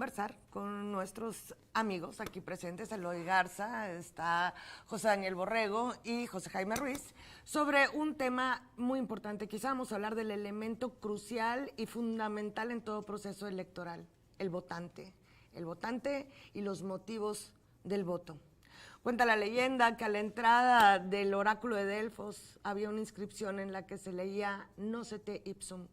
conversar con nuestros amigos aquí presentes, Eloy Garza, está José Daniel Borrego y José Jaime Ruiz, sobre un tema muy importante. Quizá vamos a hablar del elemento crucial y fundamental en todo proceso electoral, el votante y los motivos del voto. Cuenta la leyenda que a la entrada del oráculo de Delfos había una inscripción en la que se leía Nocete ipsum,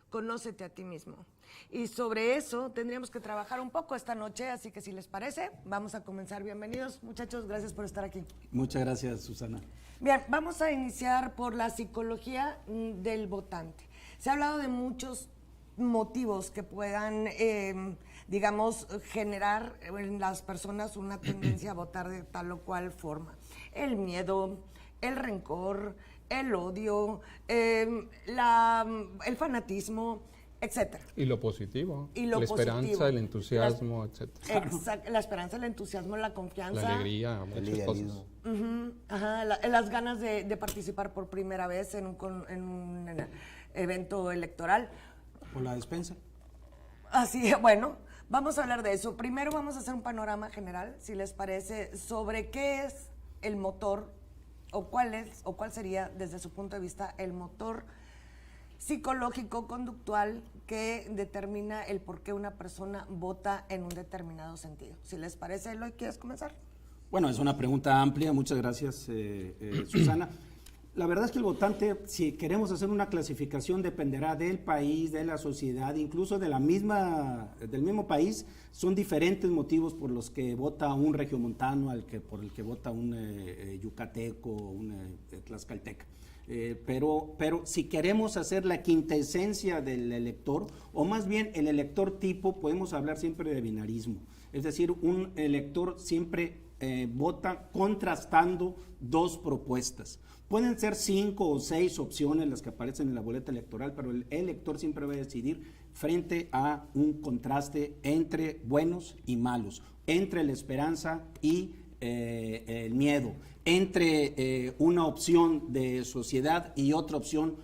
conócete a ti mismo. Y sobre eso tendríamos que trabajar un poco esta noche, así que si les parece, vamos a comenzar. Bienvenidos, muchachos, gracias por estar aquí. Muchas gracias, Susana. Bien, vamos a iniciar por la psicología del votante. Se ha hablado de muchos motivos que puedan, digamos, generar en las personas una tendencia a votar de tal o cual forma. El miedo, el rencor, el odio, el fanatismo, etcétera. Y lo positivo, Y lo la positivo. esperanza, el entusiasmo, etcétera. Exacto, la esperanza, el entusiasmo, la confianza. La alegría, muchas cosas. Ajá, las ganas de participar por primera vez en un evento electoral. ¿O la despensa? Así, bueno, vamos a hablar de eso. Primero vamos a hacer un panorama general, si les parece, sobre qué es el motor o cuál sería, desde su punto de vista, el motor psicológico, conductual, que determina el por qué una persona vota en un determinado sentido. Si les parece, Eloy, ¿quieres comenzar? Bueno, es una pregunta amplia, muchas gracias, Susana. La verdad es que el votante, si queremos hacer una clasificación, dependerá del país, de la sociedad, incluso del mismo país. Son diferentes motivos por los que vota un regiomontano por el que vota un yucateco o un tlaxcalteca. Pero si queremos hacer la quintesencia del elector, o más bien el elector tipo, podemos hablar siempre de binarismo. Es decir, un elector siempre vota contrastando dos propuestas. Pueden ser 5 o 6 opciones las que aparecen en la boleta electoral, pero el elector siempre va a decidir frente a un contraste entre buenos y malos, entre la esperanza y el miedo, entre una opción de sociedad y otra opción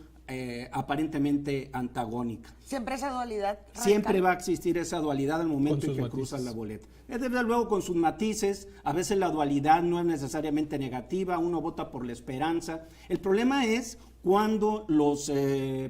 aparentemente antagónica. Siempre esa dualidad radical. Siempre va a existir esa dualidad al momento en que cruzas la boleta. Desde luego con sus matices, a veces la dualidad no es necesariamente negativa, uno vota por la esperanza. El problema es cuando los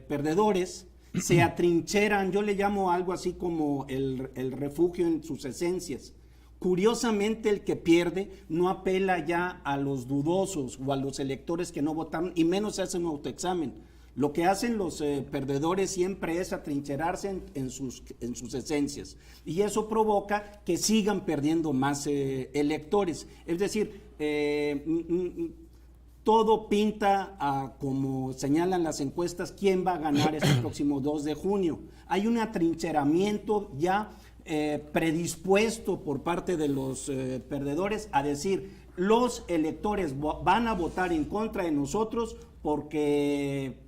perdedores se atrincheran, yo le llamo algo así como el refugio en sus esencias. Curiosamente, el que pierde no apela ya a los dudosos o a los electores que no votaron, y menos hace un autoexamen. Lo que hacen los perdedores siempre es atrincherarse en sus esencias, y eso provoca que sigan perdiendo más electores. Es decir, todo pinta como señalan las encuestas, quién va a ganar este próximo 2 de junio. Hay un atrincheramiento ya predispuesto por parte de los perdedores a decir, los electores van a votar en contra de nosotros porque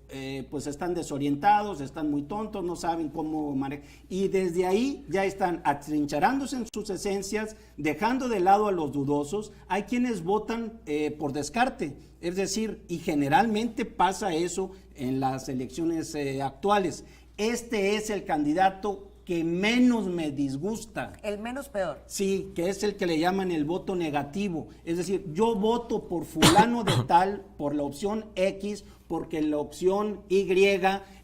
pues están desorientados, están muy tontos, no saben cómo manejar, y desde ahí ya están atrincherándose en sus esencias, dejando de lado a los dudosos. Hay quienes votan por descarte, es decir, y generalmente pasa eso en las elecciones actuales. Este es el candidato que menos me disgusta. El menos peor. Sí, que es el que le llaman el voto negativo. Es decir, yo voto por fulano de tal, por la opción X, porque la opción Y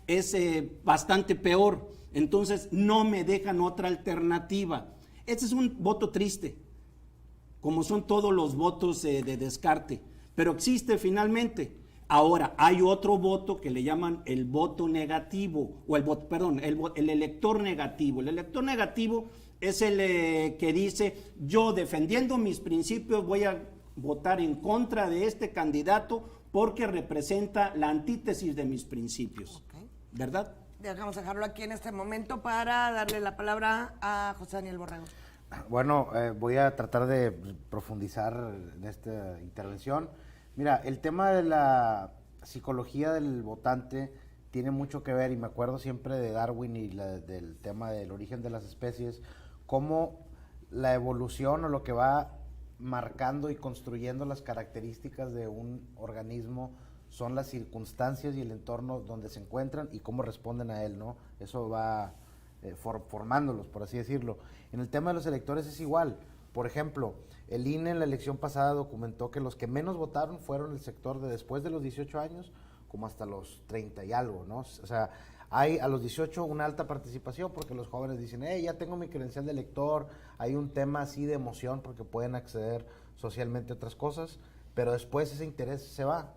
es bastante peor. Entonces no me dejan otra alternativa. Este es un voto triste, como son todos los votos de descarte, pero existe finalmente. Ahora, hay otro voto que le llaman el voto negativo, o el elector negativo. El elector negativo es el que dice, yo defendiendo mis principios voy a votar en contra de este candidato porque representa la antítesis de mis principios. Okay. ¿Verdad? Vamos a dejarlo aquí en este momento para darle la palabra a José Daniel Borrego. Bueno, voy a tratar de profundizar en esta intervención. Mira, el tema de la psicología del votante tiene mucho que ver, y me acuerdo siempre de Darwin y del tema del origen de las especies, cómo la evolución o lo que va marcando y construyendo las características de un organismo son las circunstancias y el entorno donde se encuentran y cómo responden a él, ¿no? Eso va formándolos, por así decirlo. En el tema de los electores es igual. Por ejemplo, el INE en la elección pasada documentó que los que menos votaron fueron el sector de después de los 18 años, como hasta los 30 y algo, ¿no? O sea, hay a los 18 una alta participación porque los jóvenes dicen, ya tengo mi credencial de elector, hay un tema así de emoción porque pueden acceder socialmente a otras cosas, pero después ese interés se va.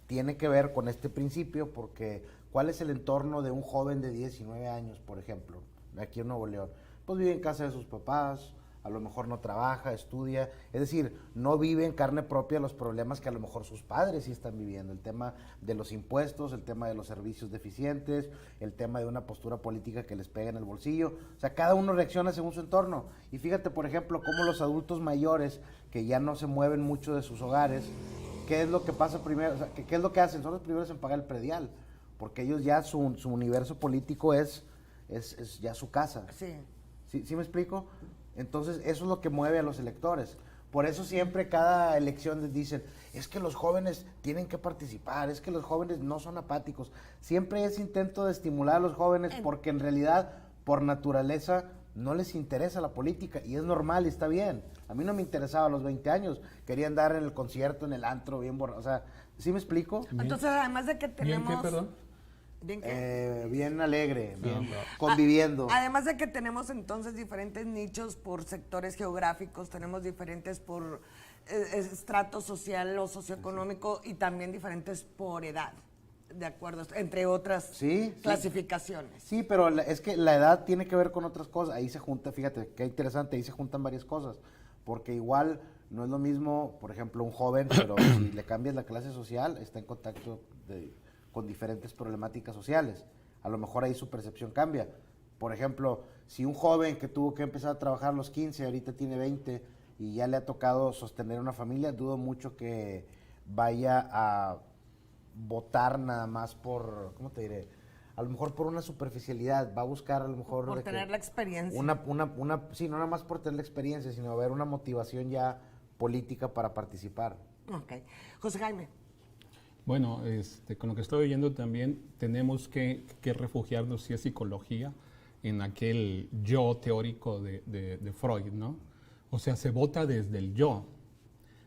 Tiene que ver con este principio porque ¿cuál es el entorno de un joven de 19 años, por ejemplo, aquí en Nuevo León? Pues vive en casa de sus papás, a lo mejor no trabaja, estudia, es decir, no vive en carne propia los problemas que a lo mejor sus padres sí están viviendo, el tema de los impuestos, el tema de los servicios deficientes, el tema de una postura política que les pega en el bolsillo, o sea, cada uno reacciona según su entorno, y fíjate, por ejemplo, cómo los adultos mayores, que ya no se mueven mucho de sus hogares, ¿qué es lo que pasa primero? O sea, ¿qué es lo que hacen? Son los primeros en pagar el predial, porque ellos ya su universo político es ya su casa. Sí. ¿Sí me explico? Entonces, eso es lo que mueve a los electores. Por eso siempre cada elección les dicen, es que los jóvenes tienen que participar, es que los jóvenes no son apáticos. Siempre es intento de estimular a los jóvenes porque en realidad, por naturaleza, no les interesa la política y es normal y está bien. A mí no me interesaba a los 20 años, quería andar en el concierto, en el antro, bien borrado. O sea, ¿sí me explico? Bien. Entonces, además de que tenemos... ¿Bien qué, perdón? Bien alegre, bien conviviendo. Además de que tenemos entonces diferentes nichos por sectores geográficos, tenemos diferentes por estrato social o socioeconómico y también diferentes por edad, de acuerdo, entre otras clasificaciones. Sí, pero es que la edad tiene que ver con otras cosas, ahí se junta, fíjate, qué interesante, ahí se juntan varias cosas, porque igual no es lo mismo, por ejemplo, un joven, pero si le cambias la clase social, está en contacto con diferentes problemáticas sociales. A lo mejor ahí su percepción cambia. Por ejemplo, si un joven que tuvo que empezar a trabajar a los 15, ahorita tiene 20 y ya le ha tocado sostener una familia, dudo mucho que vaya a votar nada más por, ¿cómo te diré? A lo mejor por una superficialidad, va a buscar a lo mejor... Por tener la experiencia. Sí, no nada más por tener la experiencia, sino haber una motivación ya política para participar. Ok. José Jaime. Bueno, con lo que estoy oyendo también tenemos que refugiarnos, si es psicología, en aquel yo teórico de Freud, ¿no? O sea, se vota desde el yo,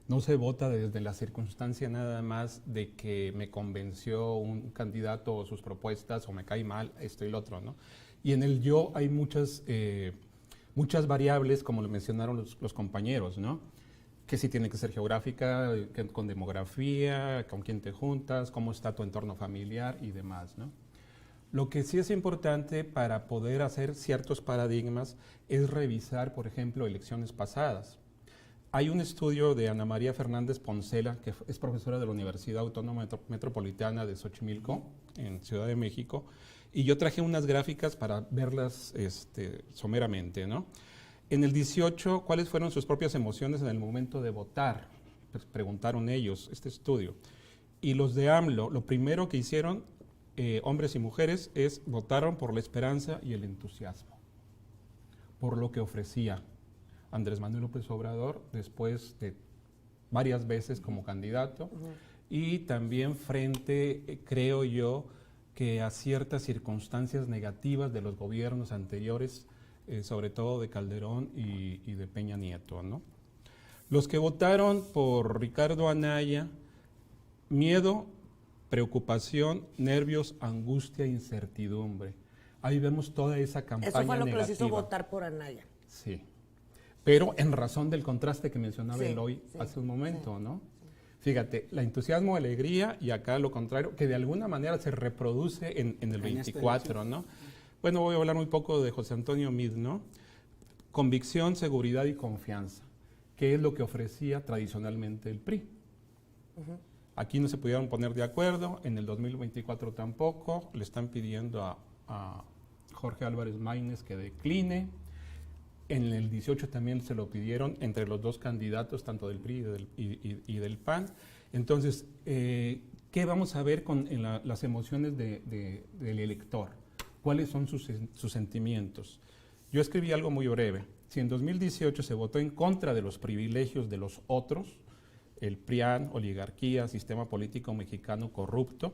no se vota desde la circunstancia nada más de que me convenció un candidato o sus propuestas o me cae mal esto y lo otro, ¿no? Y en el yo hay muchas variables, como lo mencionaron los compañeros, ¿no? Que sí tiene que ser geográfica, con demografía, con quién te juntas, cómo está tu entorno familiar y demás, ¿no? Lo que sí es importante para poder hacer ciertos paradigmas es revisar, por ejemplo, elecciones pasadas. Hay un estudio de Ana María Fernández Poncela, que es profesora de la Universidad Autónoma Metropolitana de Xochimilco, en Ciudad de México, y yo traje unas gráficas para verlas someramente, ¿no? En el 18, ¿cuáles fueron sus propias emociones en el momento de votar? Pues preguntaron ellos, este estudio. Y los de AMLO, lo primero que hicieron, hombres y mujeres, es votaron por la esperanza y el entusiasmo, por lo que ofrecía Andrés Manuel López Obrador después de varias veces como candidato y también frente, creo yo, que a ciertas circunstancias negativas de los gobiernos anteriores, sobre todo de Calderón y de Peña Nieto, ¿no? Los que votaron por Ricardo Anaya, miedo, preocupación, nervios, angustia, incertidumbre. Ahí vemos toda esa campaña negativa. Eso fue lo que los hizo votar por Anaya. Sí, pero en razón del contraste que mencionaba Eloy hace un momento, ¿no? Fíjate, la entusiasmo, alegría y acá lo contrario, que de alguna manera se reproduce en el 24, ¿no? Bueno, voy a hablar muy poco de José Antonio Meade, ¿no? Convicción, seguridad y confianza, que es lo que ofrecía tradicionalmente el PRI. Aquí no se pudieron poner de acuerdo, en el 2024 tampoco, le están pidiendo a Jorge Álvarez Maínez que decline, en el 18 también se lo pidieron entre los dos candidatos, tanto del PRI y del PAN. Entonces, ¿qué vamos a ver con las emociones del elector? ¿Cuáles son sus sentimientos? Yo escribí algo muy breve. Si en 2018 se votó en contra de los privilegios de los otros, el PRIAN, oligarquía, sistema político mexicano corrupto,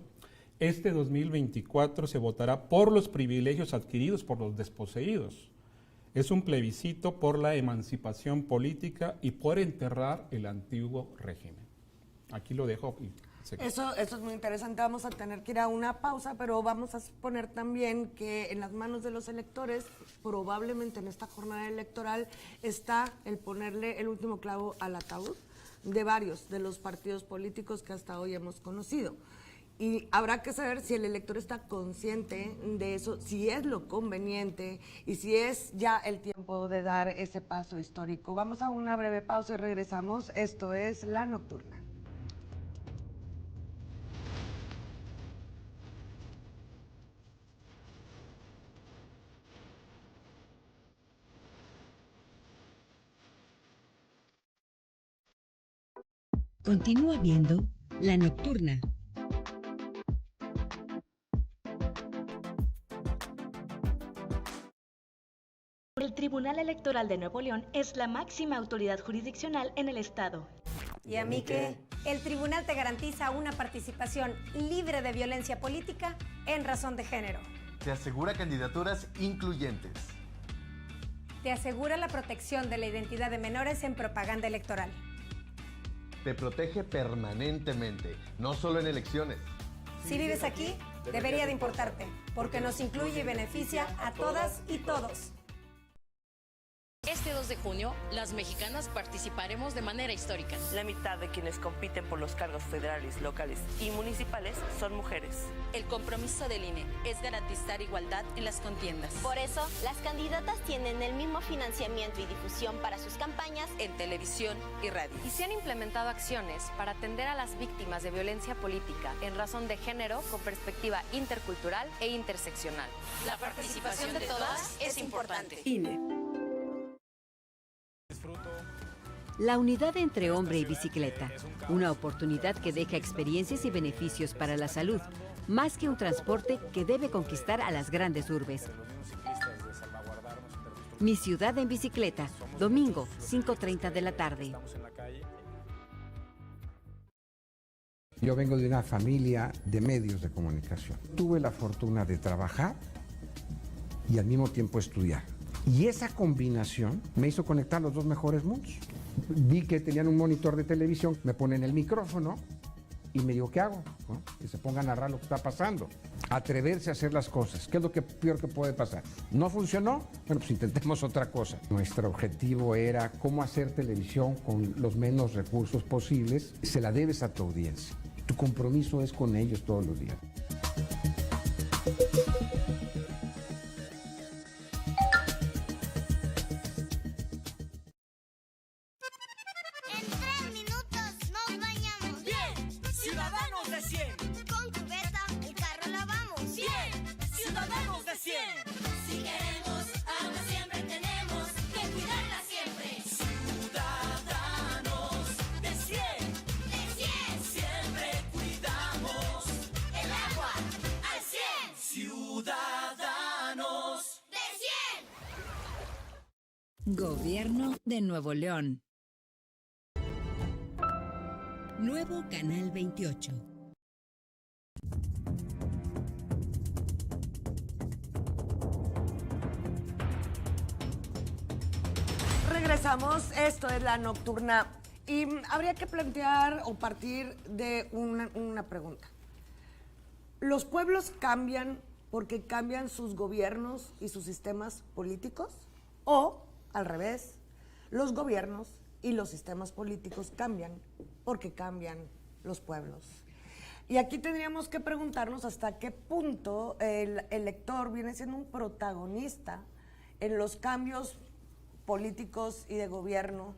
Este 2024 se votará por los privilegios adquiridos por los desposeídos. Es un plebiscito por la emancipación política y por enterrar el antiguo régimen. Aquí lo dejo. Eso es muy interesante. Vamos a tener que ir a una pausa, pero vamos a suponer también que en las manos de los electores, probablemente en esta jornada electoral, está el ponerle el último clavo al ataúd de varios de los partidos políticos que hasta hoy hemos conocido. Y habrá que saber si el elector está consciente de eso, si es lo conveniente y si es ya el tiempo de dar ese paso histórico. Vamos a una breve pausa y regresamos. Esto es La Nocturna. Continúa viendo La Nocturna. El Tribunal Electoral de Nuevo León es la máxima autoridad jurisdiccional en el Estado. ¿Y a mí qué? El tribunal te garantiza una participación libre de violencia política en razón de género. Te asegura candidaturas incluyentes. Te asegura la protección de la identidad de menores en propaganda electoral. Te protege permanentemente, no solo en elecciones. Si vives aquí, debería de importarte, porque nos incluye y beneficia a todas y todos. Este 2 de junio, las mexicanas participaremos de manera histórica. La mitad de quienes compiten por los cargos federales, locales y municipales son mujeres. El compromiso del INE es garantizar igualdad en las contiendas. Por eso, las candidatas tienen el mismo financiamiento y difusión para sus campañas en televisión y radio. Y se han implementado acciones para atender a las víctimas de violencia política en razón de género con perspectiva intercultural e interseccional. La participación de todas es importante. INE. La unidad entre hombre y bicicleta, una oportunidad que deja experiencias y beneficios para la salud, más que un transporte que debe conquistar a las grandes urbes. Mi ciudad en bicicleta, domingo, 5:30 de la tarde. Yo vengo de una familia de medios de comunicación. Tuve la fortuna de trabajar y al mismo tiempo estudiar. Y esa combinación me hizo conectar los dos mejores mundos. Vi que tenían un monitor de televisión, me ponen el micrófono y me digo, ¿qué hago? ¿No? Que se ponga a narrar lo que está pasando. Atreverse a hacer las cosas. ¿Qué es lo peor que puede pasar? ¿No funcionó? Bueno, pues intentemos otra cosa. Nuestro objetivo era cómo hacer televisión con los menos recursos posibles. Se la debes a tu audiencia. Tu compromiso es con ellos todos los días. Gobierno de Nuevo León. Nuevo Canal 28. Regresamos, esto es La Nocturna y habría que plantear o partir de una pregunta. ¿Los pueblos cambian porque cambian sus gobiernos y sus sistemas políticos? ¿O, al revés, los gobiernos y los sistemas políticos cambian porque cambian los pueblos? Y aquí tendríamos que preguntarnos hasta qué punto el elector viene siendo un protagonista en los cambios políticos y de gobierno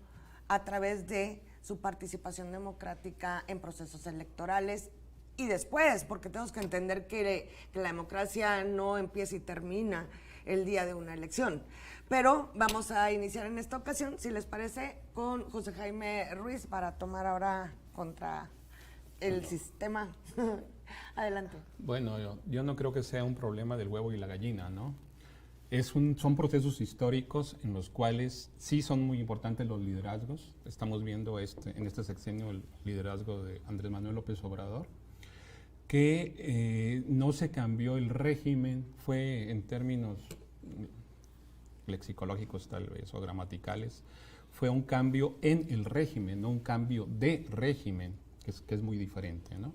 a través de su participación democrática en procesos electorales y después, porque tenemos que entender que la democracia no empieza y termina el día de una elección. Pero vamos a iniciar en esta ocasión, si les parece, con José Jaime Ruiz para tomar ahora contra el sistema. Adelante. Bueno, yo no creo que sea un problema del huevo y la gallina, ¿no? Son procesos históricos en los cuales sí son muy importantes los liderazgos. Estamos viendo en este sexenio el liderazgo de Andrés Manuel López Obrador. que no se cambió el régimen, fue en términos lexicológicos tal vez o gramaticales, fue un cambio en el régimen, no un cambio de régimen, que es muy diferente, ¿no?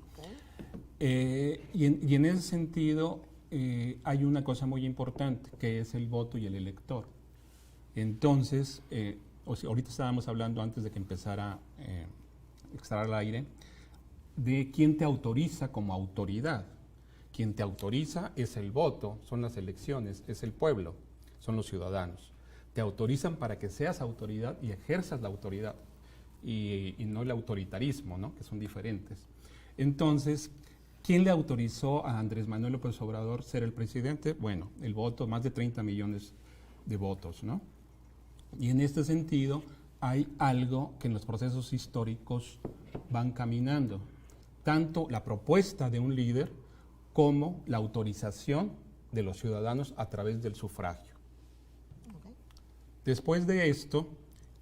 Y en ese sentido hay una cosa muy importante, que es el voto y el elector. Entonces, ahorita estábamos hablando antes de que empezara estar al aire, de quién te autoriza como autoridad. Quien te autoriza es el voto, son las elecciones, es el pueblo, son los ciudadanos. Te autorizan para que seas autoridad y ejerzas la autoridad, y no el autoritarismo, ¿no? Que son diferentes. Entonces, ¿quién le autorizó a Andrés Manuel López Obrador ser el presidente? Bueno, el voto, más de 30 millones de votos, ¿no? Y en este sentido, hay algo que en los procesos históricos van caminando. Tanto la propuesta de un líder como la autorización de los ciudadanos a través del sufragio. Después de esto,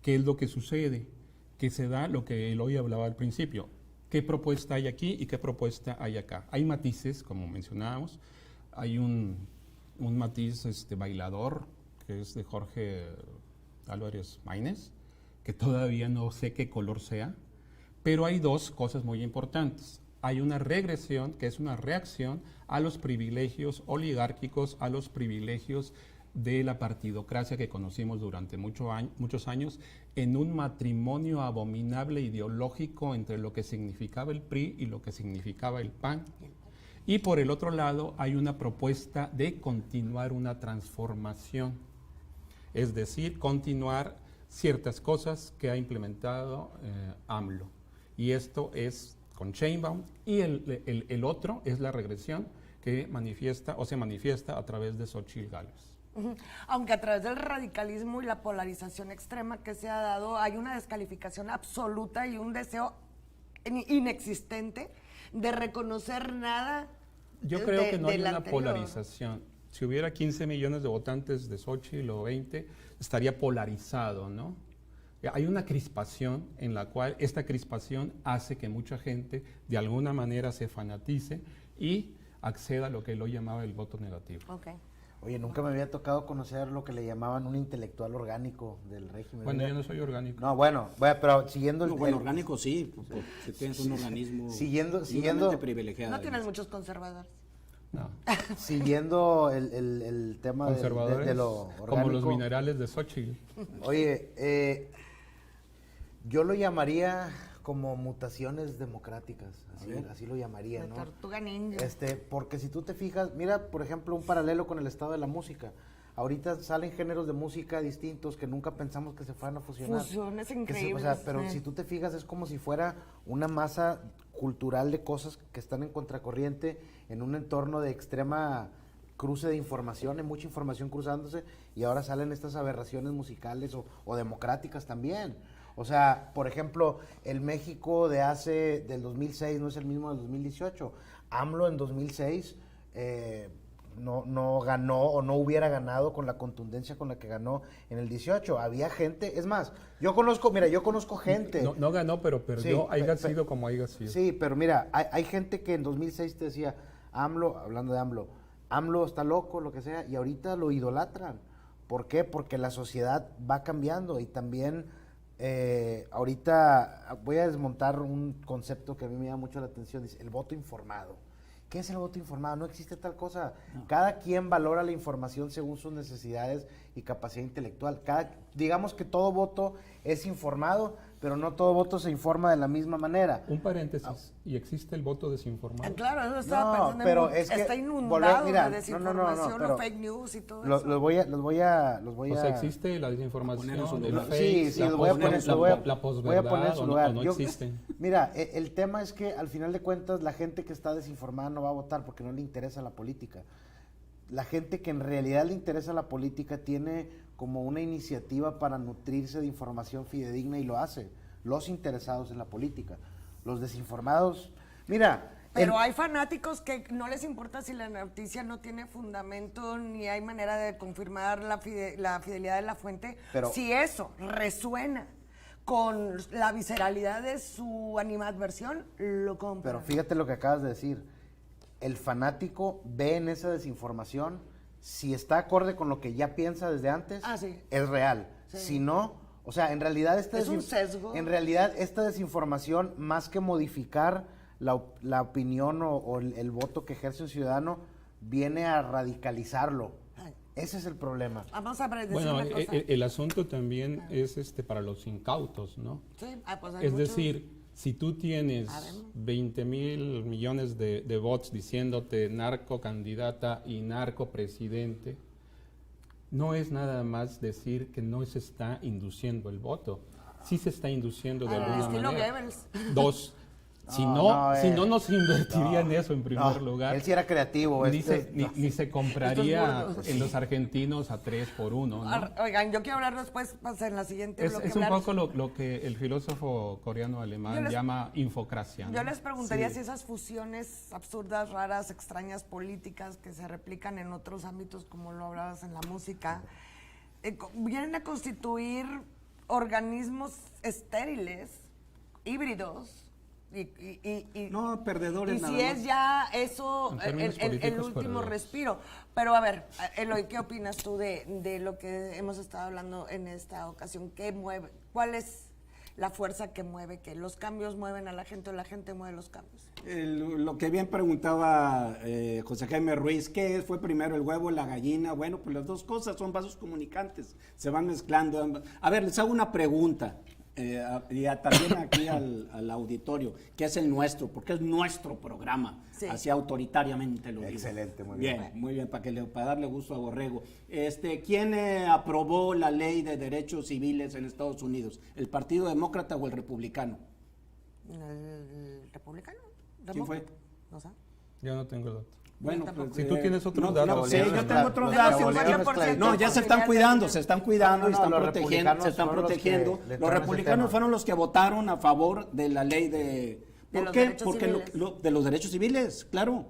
¿qué es lo que sucede? Que se da lo que Eloy hablaba al principio. ¿Qué propuesta hay aquí y qué propuesta hay acá? Hay matices, como mencionábamos. Hay un matiz bailador, que es de Jorge Álvarez Maínez, que todavía no sé qué color sea, pero hay dos cosas muy importantes. Hay una regresión, que es una reacción a los privilegios oligárquicos, a los privilegios de la partidocracia que conocimos durante muchos años, en un matrimonio abominable ideológico entre lo que significaba el PRI y lo que significaba el PAN. Y por el otro lado hay una propuesta de continuar una transformación, es decir, continuar ciertas cosas que ha implementado AMLO. Y esto es con Sheinbaum, y el otro es la regresión que se manifiesta a través de Xóchitl Gálvez. Aunque a través del radicalismo y la polarización extrema que se ha dado, hay una descalificación absoluta y un deseo inexistente de reconocer nada. Yo creo que no hay una polarización. Si hubiera 15 millones de votantes de Xóchitl o 20, estaría polarizado, ¿no? Hay una crispación en la cual esta crispación hace que mucha gente de alguna manera se fanatice y acceda a lo que él llamaba el voto negativo. Okay. Oye, nunca me había tocado conocer lo que le llamaban un intelectual orgánico del régimen. Bueno, yo no soy orgánico. No, bueno, pero siguiendo el... Bueno, orgánico sí, porque tienes un organismo siguiendo privilegiado. No tienes muchos conservadores. No. Siguiendo el tema conservadores, de lo orgánico. Como los minerales de Xóchitl. Oye, yo lo llamaría como mutaciones democráticas, así lo llamaría, ¿no? Tortuga ninja. Porque si tú te fijas, mira, por ejemplo, un paralelo con el estado de la música. Ahorita salen géneros de música distintos que nunca pensamos que se fueran a fusionar. Fusiones increíbles. Pero si tú te fijas, es como si fuera una masa cultural de cosas que están en contracorriente en un entorno de extrema cruce de información, hay mucha información cruzándose, y ahora salen estas aberraciones musicales o democráticas también. O sea, por ejemplo, el México del 2006 no es el mismo del 2018. AMLO en 2006 no ganó o no hubiera ganado con la contundencia con la que ganó en el 18. Había gente, es más, yo conozco gente. No ganó, pero perdió, sí, haya sido como haya sido. Sí, pero mira, hay gente que en 2006 te decía, AMLO, hablando de AMLO está loco, lo que sea, y ahorita lo idolatran. ¿Por qué? Porque la sociedad va cambiando y también... ahorita voy a desmontar un concepto que a mí me llama mucho la atención, dice el voto informado. ¿Qué es el voto informado? No existe tal cosa. No. Cada quien valora la información según sus necesidades y capacidad intelectual. Digamos que todo voto es informado, pero no todo voto se informa de la misma manera. Un paréntesis, ¿y existe el voto desinformado? Claro, eso estaba pensando pero es que está inundado de desinformación, o fake news y todo eso. Los voy a... O sea, ¿existe la desinformación, el fake, sí, la posverdad o no existen? Mira, el tema es que al final de cuentas la gente que está desinformada no va a votar porque no le interesa la política. La gente que en realidad le interesa la política tiene como una iniciativa para nutrirse de información fidedigna y lo hace. Los interesados en la política. Los desinformados, mira... Pero hay fanáticos que no les importa si la noticia no tiene fundamento ni hay manera de confirmar la fidelidad de la fuente. Pero, si eso resuena con la visceralidad de su animadversión, lo compran. Pero fíjate lo que acabas de decir. el fanático ve en esa desinformación, si está acorde con lo que ya piensa desde antes, es real. Sí. Si no, o sea, en realidad es un sesgo. En realidad esta desinformación, más que modificar la opinión o el voto que ejerce un ciudadano, viene a radicalizarlo. Ese es el problema. Vamos a decir bueno, una cosa. el asunto también es para los incautos, ¿no? Sí, pues hay es muchos... decir, si tú tienes 20,000 millones de votos diciéndote narcocandidata y narcopresidente, no es nada más decir que no se está induciendo el voto. Sí se está induciendo de alguna manera. Goebbels. Dos, si no se invertiría en eso en primer lugar. Él sí era creativo. Ni se compraría en los argentinos a 3 por 1. ¿no? Oigan, yo quiero hablar después, en la siguiente bloque. Es un poco lo que el filósofo coreano-alemán llama infocracia, ¿no? Yo les preguntaría si esas fusiones absurdas, raras, extrañas, políticas que se replican en otros ámbitos, como lo hablabas en la música, vienen a constituir organismos estériles, híbridos, no, perdedores. Y si es ya eso el último respiro. Pero a ver, Eloy, ¿qué opinas tú de lo que hemos estado hablando en esta ocasión? ¿Qué mueve? ¿Cuál es la fuerza que mueve? ¿Que los cambios mueven a la gente o la gente mueve los cambios? Lo que bien preguntaba José Jaime Ruiz, ¿qué fue primero, el huevo o la gallina? Bueno, pues las dos cosas son vasos comunicantes, se van mezclando. A ver, les hago una pregunta. Y también aquí al auditorio, que es el nuestro, porque es nuestro programa, así autoritariamente lo digo. Excelente, muy bien. Muy bien, para darle gusto a Borrego. ¿Quién aprobó la ley de derechos civiles en Estados Unidos? ¿El Partido Demócrata o el Republicano? ¿El Republicano? ¿Quién fue? No sé. Yo no tengo el dato. Bueno, pues, si tú tienes otros datos. Sí, yo tengo otros datos. No, ya se están cuidando y están protegiendo. Los republicanos fueron los que votaron a favor de la ley de... ¿Por qué? Porque de los derechos civiles, claro.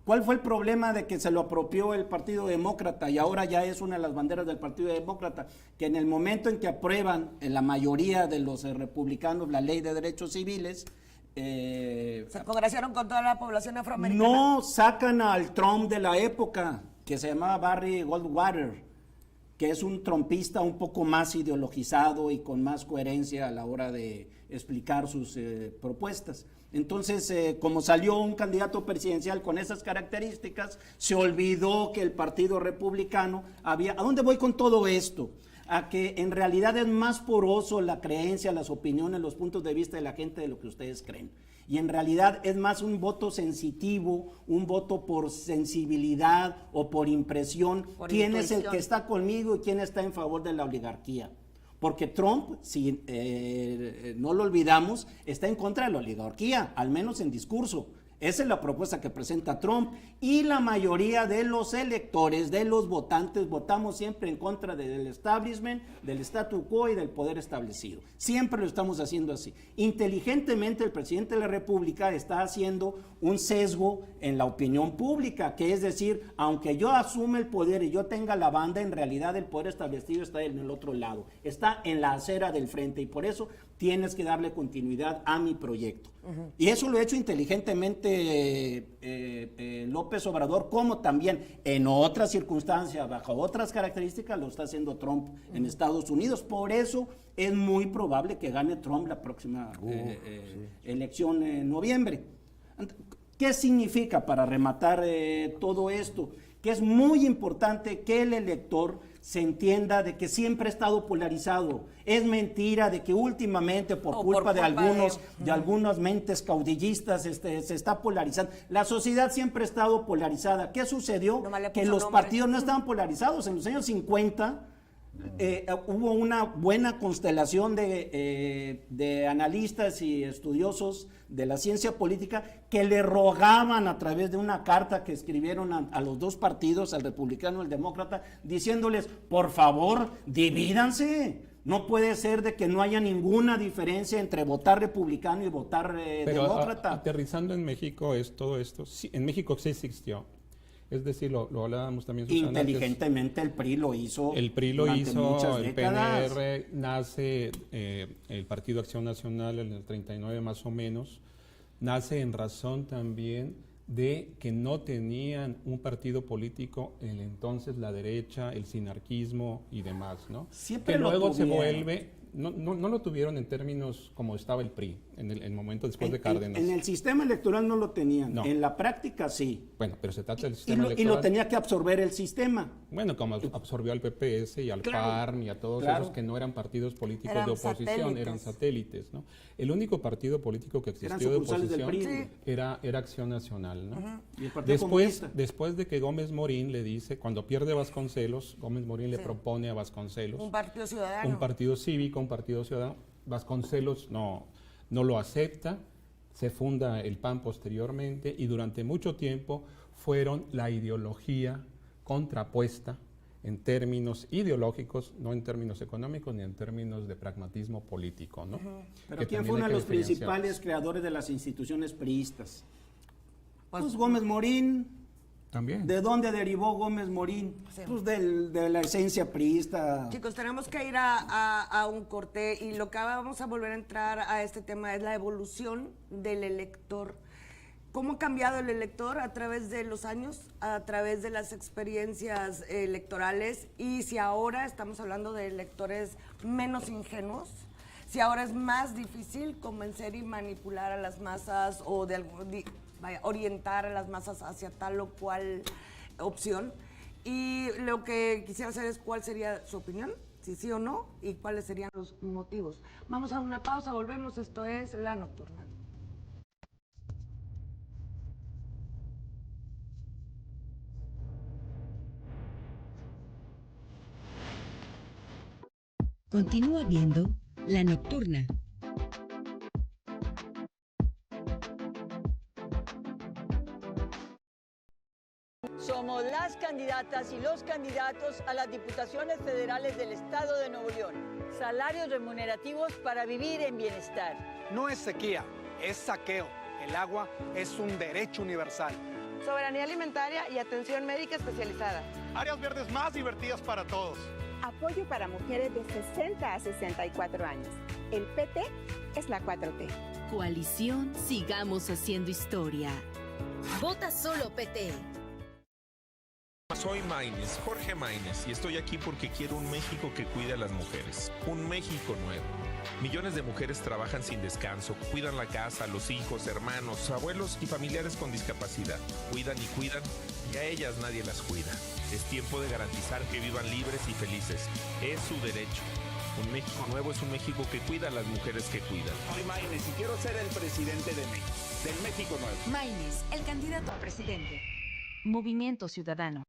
¿Cuál fue el problema de que se lo apropió el Partido Demócrata y ahora ya es una de las banderas del Partido Demócrata? Que en el momento en que aprueban en la mayoría de los republicanos la ley de derechos civiles... se congraciaron con toda la población afroamericana. No, sacan al Trump de la época, que se llamaba Barry Goldwater, que es un trumpista un poco más ideologizado y con más coherencia a la hora de explicar sus propuestas. Entonces, como salió un candidato presidencial con esas características, se olvidó que el Partido Republicano había... ¿A dónde voy con todo esto? A que en realidad es más poroso la creencia, las opiniones, los puntos de vista de la gente de lo que ustedes creen. Y en realidad es más un voto sensitivo, un voto por sensibilidad o por impresión. ¿Quién es el que está conmigo y quién está en favor de la oligarquía? Porque Trump, si no lo olvidamos, está en contra de la oligarquía, al menos en discurso. Esa es la propuesta que presenta Trump y la mayoría de los electores, de los votantes, votamos siempre en contra del establishment, del statu quo y del poder establecido. Siempre lo estamos haciendo así. Inteligentemente el presidente de la República está haciendo un sesgo en la opinión pública, que es decir, aunque yo asume el poder y yo tenga la banda, en realidad el poder establecido está en el otro lado, está en la acera del frente y por eso tienes que darle continuidad a mi proyecto. Y eso lo ha hecho inteligentemente López Obrador, como también en otras circunstancias, bajo otras características, lo está haciendo Trump en Estados Unidos. Por eso es muy probable que gane Trump la próxima elección en noviembre. ¿Qué significa, para rematar todo esto? Que es muy importante que el elector se entienda de que siempre ha estado polarizado. Es mentira de que últimamente por culpa de algunas mentes caudillistas se está polarizando. La sociedad siempre ha estado polarizada. ¿Qué sucedió? Que los partidos no estaban polarizados. En los años 50 hubo una buena constelación de analistas y estudiosos de la ciencia política que le rogaban a través de una carta que escribieron a los dos partidos, al republicano y al demócrata, diciéndoles, por favor, divídanse. No puede ser de que no haya ninguna diferencia entre votar republicano y votar demócrata. Aterrizando en México es todo esto. Sí, en México sí existió. Es decir, lo hablábamos también, Susana. Inteligentemente el PRI lo hizo. El PRI lo hizo, el décadas. PNR nace, el Partido Acción Nacional en el 39 más o menos, nace en razón también de que no tenían un partido político en el entonces la derecha, el sinarquismo y demás, ¿no? Siempre que lo luego se tuvieron. vuelve, no lo tuvieron en términos como estaba el PRI en el momento después de Cárdenas. En el sistema electoral no lo tenían, No. en la práctica sí. Bueno, pero se trata del Y sistema lo electoral. tenía que absorber el sistema. Bueno, como absorbió al PPS y al Claro, PARM y a todos claro. esos que no eran partidos políticos Eran de oposición, satélites. eran satélites, ¿no? El único partido político que Eran existió de sucursales del oposición PRI. era Acción Nacional, ¿no? Y el Partido Comunista. Después de que Gómez Morín le dice, cuando pierde Vasconcelos, Gómez Morín le propone a Vasconcelos Un partido ciudadano. un partido cívico, un partido ciudadano. Vasconcelos no lo acepta, se funda el PAN posteriormente y durante mucho tiempo fueron la ideología contrapuesta en términos ideológicos, no en términos económicos ni en términos de pragmatismo político, ¿no? Pero Que ¿quién también fue uno hay de que los diferenciar. principales creadores de las instituciones priistas? Pues Gómez Morín. También. ¿De dónde derivó Gómez Morín? Sí. Pues de la esencia priista. Chicos, tenemos que ir a un corte y lo que vamos a volver a entrar a este tema es la evolución del elector. ¿Cómo ha cambiado el elector a través de los años, a través de las experiencias electorales? Y si ahora estamos hablando de electores menos ingenuos, si ahora es más difícil convencer y manipular a las masas o orientar a las masas hacia tal o cual opción. Y lo que quisiera saber es cuál sería su opinión, si sí o no, y cuáles serían los motivos. Vamos a una pausa, volvemos, esto es La Nocturna. Continúa viendo La Nocturna. Somos las candidatas y los candidatos a las diputaciones federales del Estado de Nuevo León. Salarios remunerativos para vivir en bienestar. No es sequía, es saqueo. El agua es un derecho universal. Soberanía alimentaria y atención médica especializada. Áreas verdes más divertidas para todos. Apoyo para mujeres de 60 a 64 años. El PT es la 4T. Coalición Sigamos Haciendo Historia. Vota solo PT. Soy Maínez, Jorge Maínez, y estoy aquí porque quiero un México que cuide a las mujeres, un México nuevo. Millones de mujeres trabajan sin descanso, cuidan la casa, los hijos, hermanos, abuelos y familiares con discapacidad. Cuidan y a ellas nadie las cuida. Es tiempo de garantizar que vivan libres y felices. Es su derecho. Un México nuevo es un México que cuida a las mujeres que cuidan. Soy Maínez y quiero ser el presidente de México, del México nuevo. Maínez, el candidato a presidente. Movimiento Ciudadano.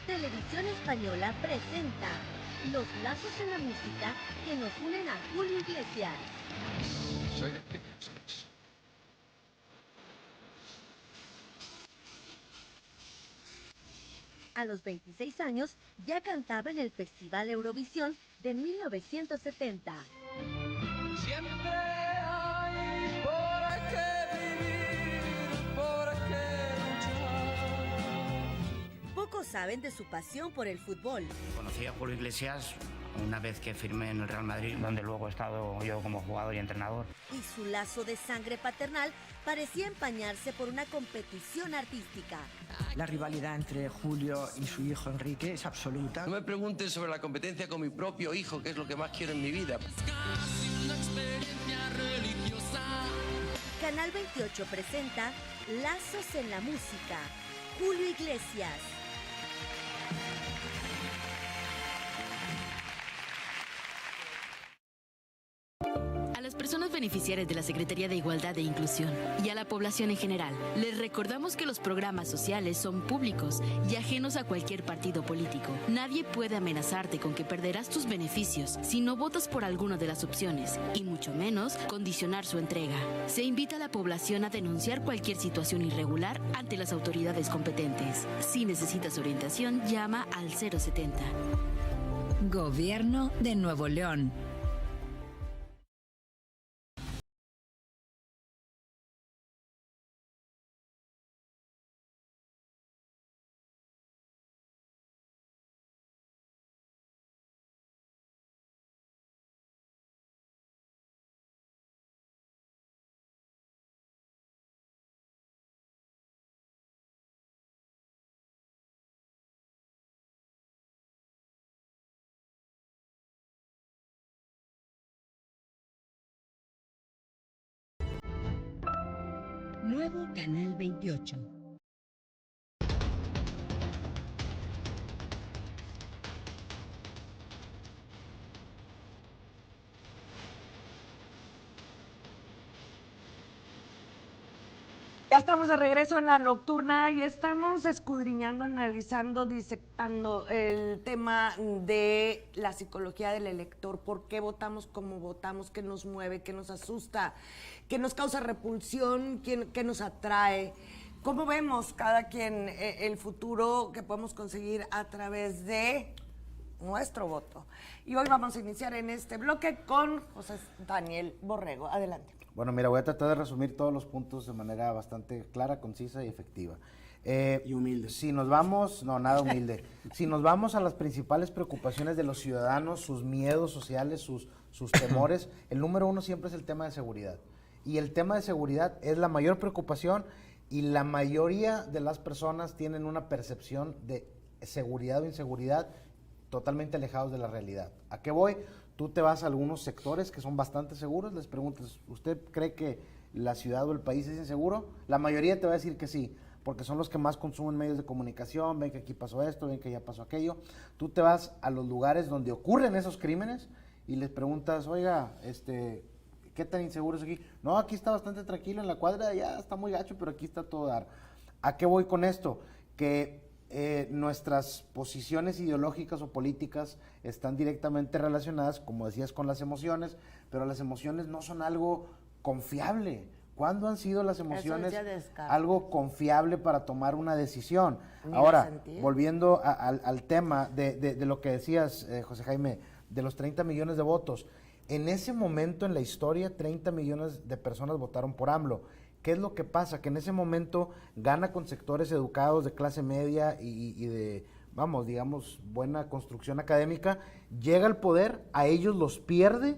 Televisión Española presenta Los lazos en la música que nos unen a Julio Iglesias. A los 26 años ya cantaba en el Festival Eurovisión de 1970. Siempre hay por qué vivir, por qué luchar. Pocos saben de su pasión por el fútbol. Conocí a Julio Iglesias una vez que firmé en el Real Madrid, donde luego he estado yo como jugador y entrenador. Y su lazo de sangre paternal parecía empañarse por una competición artística. La rivalidad entre Julio y su hijo Enrique es absoluta. No me preguntes sobre la competencia con mi propio hijo, que es lo que más quiero en mi vida. Casi una experiencia religiosa. Canal 28 presenta Lazos en la música. Julio Iglesias. A las personas beneficiarias de la Secretaría de Igualdad e Inclusión y a la población en general, les recordamos que los programas sociales son públicos y ajenos a cualquier partido político. Nadie puede amenazarte con que perderás tus beneficios si no votas por alguna de las opciones, y mucho menos condicionar su entrega. Se invita a la población a denunciar cualquier situación irregular ante las autoridades competentes. Si necesitas orientación, llama al 070. Gobierno de Nuevo León. Nuevo Canal 28. Ya estamos de regreso en la nocturna y estamos escudriñando, analizando, disectando el tema de la psicología del elector, por qué votamos como votamos, qué nos mueve, qué nos asusta, qué nos causa repulsión, qué nos atrae, cómo vemos cada quien el futuro que podemos conseguir a través de nuestro voto. Y hoy vamos a iniciar en este bloque con José Daniel Borrego. Adelante. Bueno, mira, voy a tratar de resumir todos los puntos de manera bastante clara, concisa y efectiva. Y humilde. Si nos vamos, no, nada humilde. Si nos vamos a las principales preocupaciones de los ciudadanos, sus miedos sociales, sus temores, el número uno siempre es el tema de seguridad. Y el tema de seguridad es la mayor preocupación y la mayoría de las personas tienen una percepción de seguridad o inseguridad totalmente alejados de la realidad. ¿A qué voy? Tú te vas a algunos sectores que son bastante seguros, les preguntas, ¿usted cree que la ciudad o el país es inseguro? La mayoría te va a decir que sí, porque son los que más consumen medios de comunicación, ven que aquí pasó esto, ven que allá pasó aquello. Tú te vas a los lugares donde ocurren esos crímenes y les preguntas, oiga, ¿qué tan inseguro es aquí? No, aquí está bastante tranquilo, en la cuadra de allá está muy gacho, pero aquí está todo dar. ¿A qué voy con esto? Que nuestras posiciones ideológicas o políticas están directamente relacionadas, como decías, con las emociones, pero las emociones no son algo confiable. ¿Cuándo han sido las emociones algo confiable para tomar una decisión? Ahora, volviendo al tema de lo que decías, José Jaime, de los 30 millones de votos, en ese momento en la historia, 30 millones de personas votaron por AMLO. ¿Qué es lo que pasa? Que en ese momento gana con sectores educados de clase media y de, vamos, digamos, buena construcción académica, llega al poder, a ellos los pierde,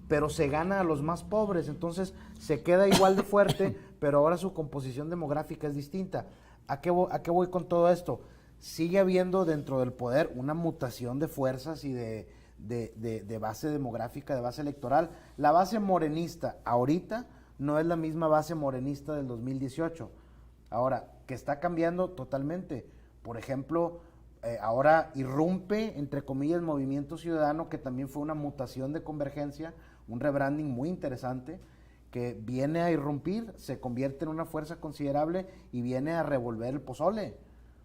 pero se gana a los más pobres, entonces se queda igual de fuerte, pero ahora su composición demográfica es distinta. ¿A qué voy con todo esto? Sigue habiendo dentro del poder una mutación de fuerzas y de base demográfica, de base electoral. La base morenista ahorita no es la misma base morenista del 2018. Ahora, que está cambiando totalmente. Por ejemplo, ahora irrumpe, entre comillas, Movimiento Ciudadano, que también fue una mutación de Convergencia, un rebranding muy interesante, que viene a irrumpir, se convierte en una fuerza considerable y viene a revolver el pozole.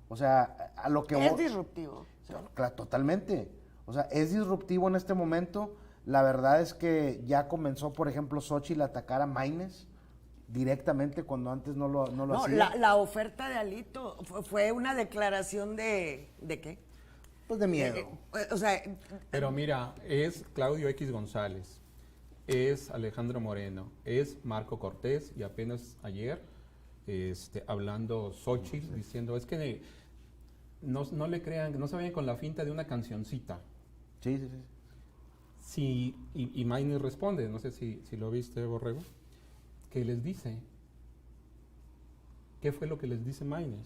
O sea, a lo que... Es disruptivo. Claro, totalmente. O sea, es disruptivo en este momento. La verdad es que ya comenzó, por ejemplo, Xóchitl a atacar a Maínez directamente cuando antes no lo hacía. La oferta de Alito fue una declaración ¿de qué? Pues de miedo. O sea... Pero mira, es Claudio X González, es Alejandro Moreno, es Marco Cortés, y apenas ayer hablando Xóchitl diciendo, es que no le crean, no se vayan con la finta de una cancioncita. Sí, sí, sí. Sí, y Maínez responde, no sé si lo viste, Borrego, que les dice, ¿qué fue lo que les dice Maínez?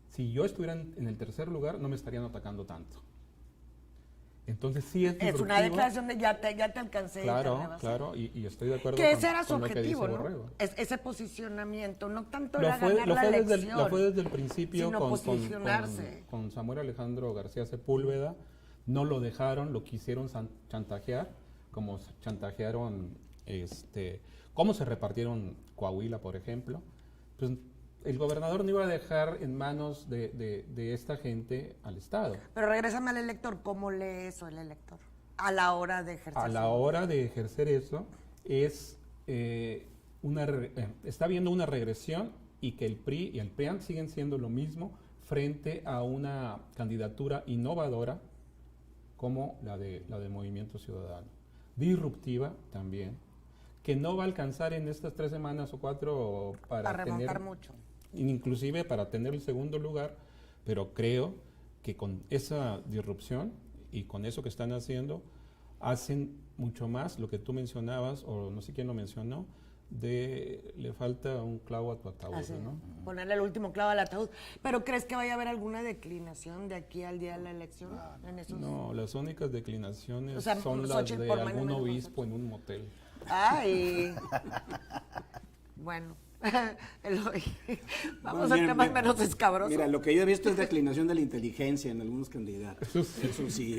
Si yo estuviera en el tercer lugar, no me estarían atacando tanto. Entonces sí es disruptivo. Es una declaración de ya te alcancé. Claro, y estoy de acuerdo que ese era su con objetivo, lo que dice ¿no? Borrego. Ese posicionamiento, no tanto Lo fue elección, desde el principio sino posicionarse. con Samuel Alejandro García Sepúlveda. No lo dejaron, lo quisieron chantajear, como chantajearon, cómo se repartieron Coahuila, por ejemplo. Pues el gobernador no iba a dejar en manos de esta gente al Estado. Pero regrésame al elector, ¿cómo lee eso el elector? A la hora de ejercer. A la hora de ejercer eso, es está habiendo una regresión y que el PRI y el PRIAN siguen siendo lo mismo frente a una candidatura innovadora como la de Movimiento Ciudadano, disruptiva también, que no va a alcanzar en estas 3 semanas o 4 para remontar mucho, inclusive para tener el segundo lugar, pero creo que con esa disrupción y con eso que están haciendo, hacen mucho más lo que tú mencionabas, o no sé quién lo mencionó, le falta un clavo a tu ataúd, ¿no? Ponerle el último clavo al ataúd. ¿Pero crees que vaya a haber alguna declinación de aquí al día de la elección? No, las únicas declinaciones son las de algún obispo en un motel. ¡Ay! Bueno, Eloy, vamos Bueno, a mira, temas menos escabrosos. Mira, lo que yo he visto es declinación de la inteligencia en algunos candidatos. Eso sí,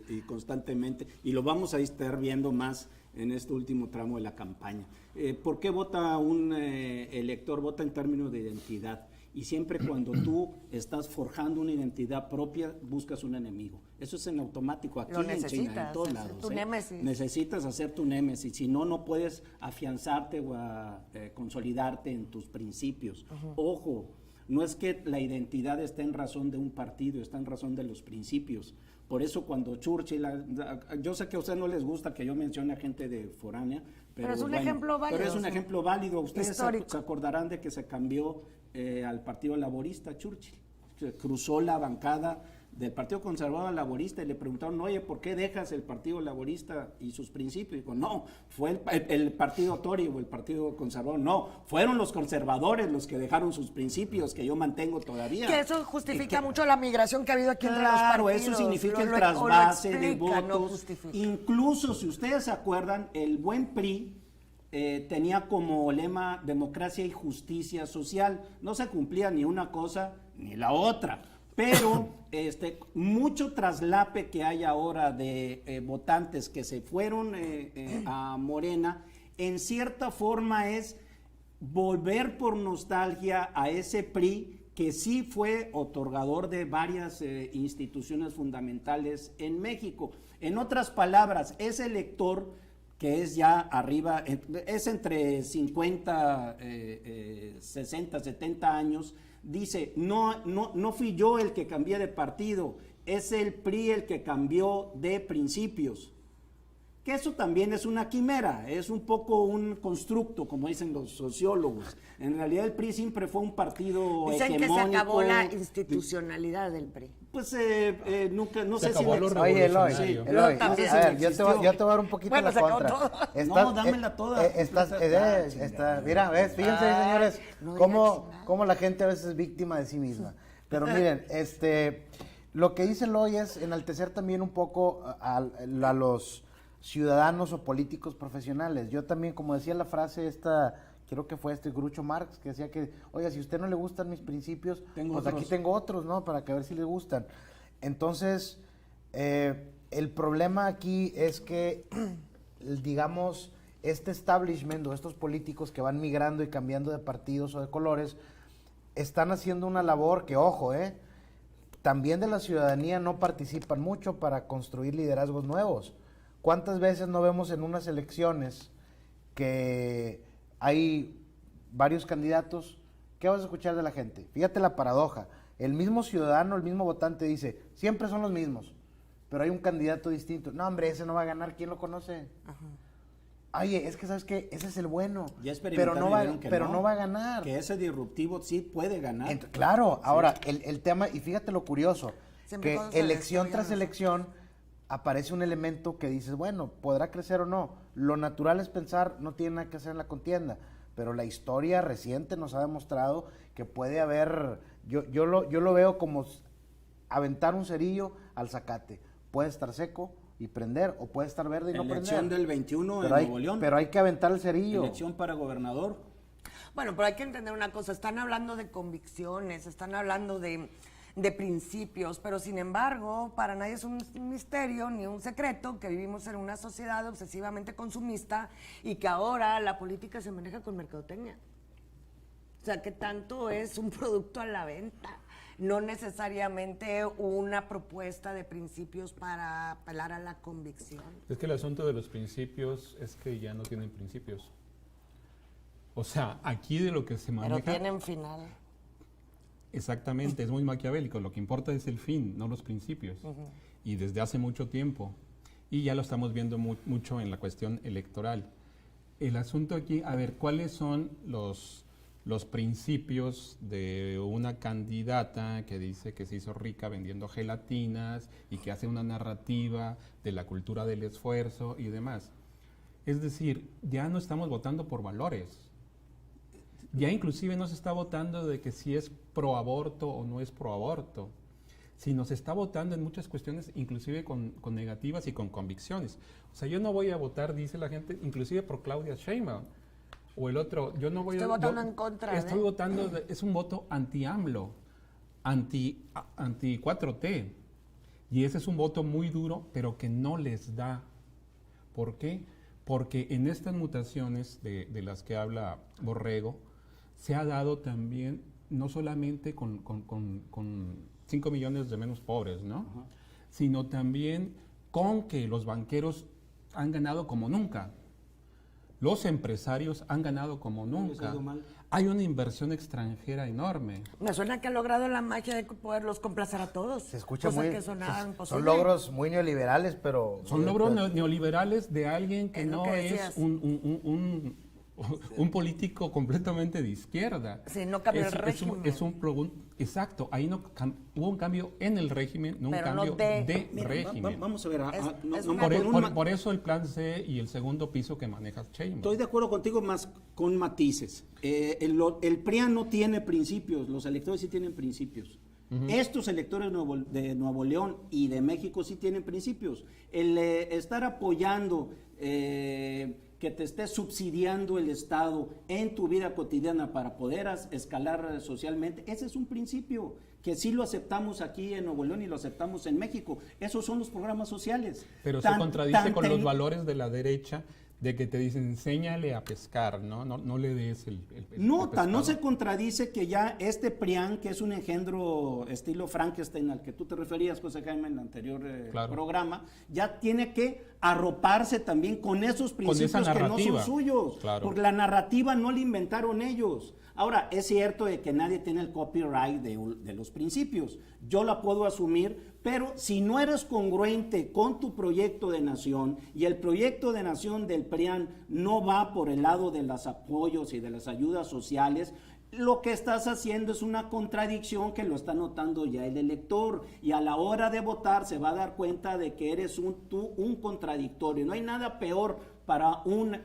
y constantemente. Y lo vamos a estar viendo más en este último tramo de la campaña. ¿Por qué vota un elector? Vota en términos de identidad. Y siempre cuando tú estás forjando una identidad propia, buscas un enemigo. Eso es en automático aquí en China, en todos lados. Tu némesis. Necesitas hacer tu némesis, si no, no puedes afianzarte o consolidarte en tus principios. Ojo, no es que la identidad esté en razón de un partido, está en razón de los principios. Por eso cuando Churchill, yo sé que a ustedes no les gusta que yo mencione a gente de foránea, pero es un bueno, ejemplo válido. Pero es un ejemplo válido. Ustedes se Histórico. acordarán de que se cambió al Partido Laborista, Churchill. Cruzó la bancada del Partido Conservador al Laborista y le preguntaron, oye, ¿por qué dejas el Partido Laborista y sus principios? Y dijo, no, fue el Partido Tory o el Partido Conservador, no, fueron los conservadores los que dejaron sus principios que yo mantengo todavía. Que eso justifica mucho la migración que ha habido aquí entre los partidos. Claro, eso significa el trasvase de votos. Incluso, si ustedes se acuerdan, el buen PRI tenía como lema democracia y justicia social. No se cumplía ni una cosa ni la otra. Pero mucho traslape que hay ahora de votantes que se fueron a Morena, en cierta forma es volver por nostalgia a ese PRI que sí fue otorgador de varias instituciones fundamentales en México. En otras palabras, ese elector que es ya arriba, es entre 50, 60, 70 años, dice, no fui yo el que cambié de partido, es el PRI el que cambió de principios. Que eso también es una quimera, es un poco un constructo, como dicen los sociólogos. En realidad el PRI siempre fue un partido Dicen hegemónico. que se acabó la institucionalidad del PRI. Pues nunca, no sé si... Oye, Eloy, Eloy, a ver, yo te voy a dar un poquito la contra. No, dámela toda. Mira, ves, fíjense, señores, cómo la gente a veces es víctima de sí misma. Pero miren, lo que dice Eloy es enaltecer también un poco a los ciudadanos o políticos profesionales. Yo también, como decía la frase creo que fue Groucho Marx, que decía que, oiga, si a usted no le gustan mis principios, pues aquí tengo otros, ¿no? Para que a ver si le gustan. Entonces, el problema aquí es que, digamos, este establishment o estos políticos que van migrando y cambiando de partidos o de colores, están haciendo una labor que, ojo, también de la ciudadanía no participan mucho para construir liderazgos nuevos. ¿Cuántas veces no vemos en unas elecciones que hay varios candidatos? ¿Qué vas a escuchar de la gente? Fíjate la paradoja. El mismo ciudadano, el mismo votante dice, siempre son los mismos, pero hay un candidato distinto. No, hombre, ese no va a ganar, ¿quién lo conoce? Oye, es que ¿sabes qué? Ese es el bueno, pero no va a ganar. Que ese disruptivo sí puede ganar. Claro, ahora, el tema, y fíjate lo curioso, que elección tras elección aparece un elemento que dices, bueno, podrá crecer o no. Lo natural es pensar, no tiene nada que hacer en la contienda, pero la historia reciente nos ha demostrado que puede haber, yo lo veo como aventar un cerillo al zacate. Puede estar seco y prender, o puede estar verde y no prender. Elección del 21 en Nuevo León. Pero hay que aventar el cerillo. Elección para gobernador. Bueno, pero hay que entender una cosa, están hablando de convicciones, están hablando de principios, pero sin embargo, para nadie es un misterio ni un secreto que vivimos en una sociedad obsesivamente consumista y que ahora la política se maneja con mercadotecnia. O sea, que tanto es un producto a la venta, no necesariamente una propuesta de principios para apelar a la convicción. Es que el asunto de los principios es que ya no tienen principios. O sea, aquí de lo que se maneja... Pero tienen final. Exactamente, es muy maquiavélico. Lo que importa es el fin, no los principios. Y desde hace mucho tiempo. Y ya lo estamos viendo mucho en la cuestión electoral. El asunto aquí, a ver, ¿cuáles son los principios de una candidata que dice que se hizo rica vendiendo gelatinas y que hace una narrativa de la cultura del esfuerzo y demás? Es decir, ya no estamos votando por valores. Ya inclusive no se está votando de que si es pro aborto o no es pro aborto, sino se está votando en muchas cuestiones, inclusive con negativas y con convicciones. O sea, yo no voy a votar, dice la gente, inclusive por Claudia Sheinbaum, o el otro. Yo no voy Estoy votando en contra. Estoy votando, es un voto anti-AMLO, anti 4T. Y ese es un voto muy duro, pero que no les da. ¿Por qué? Porque en estas mutaciones de las que habla Borrego, se ha dado también, no solamente con 5 millones de menos pobres, ¿no? Uh-huh. Sino también con que los banqueros han ganado como nunca. Los empresarios han ganado como nunca. Hay una inversión extranjera enorme. Me suena que ha logrado la magia de poderlos complacer a todos. Se escucha muy... que son logros muy neoliberales, pero... Son logros neoliberales de alguien que no es un político completamente de izquierda. Sí, no cambió el régimen. Exacto, ahí hubo un cambio en el régimen, no un cambio de régimen. Vamos a ver. Por eso el plan C y el segundo piso que maneja Sheinbaum. Estoy de acuerdo contigo, más con matices. El PRIAN no tiene principios, los electores sí tienen principios. Uh-huh. Estos electores de Nuevo León y de México sí tienen principios. El estar apoyando... que te esté subsidiando el Estado en tu vida cotidiana para poder escalar socialmente, ese es un principio que sí lo aceptamos aquí en Nuevo León y lo aceptamos en México. Esos son los programas sociales. Pero se contradice con los valores de la derecha de que te dicen, enséñale a pescar, no le des el no se contradice que ya este PRIAN, que es un engendro estilo Frankenstein al que tú te referías, José Jaime, en el anterior programa, ya tiene que arroparse también con esos principios que no son suyos, porque la narrativa no la inventaron ellos. Ahora, es cierto de que nadie tiene el copyright de los principios, yo la puedo asumir, pero si no eres congruente con tu proyecto de nación y el proyecto de nación del PRIAN no va por el lado de los apoyos y de las ayudas sociales, lo que estás haciendo es una contradicción que lo está notando ya el elector, y a la hora de votar se va a dar cuenta de que eres tú un contradictorio. No hay nada peor para un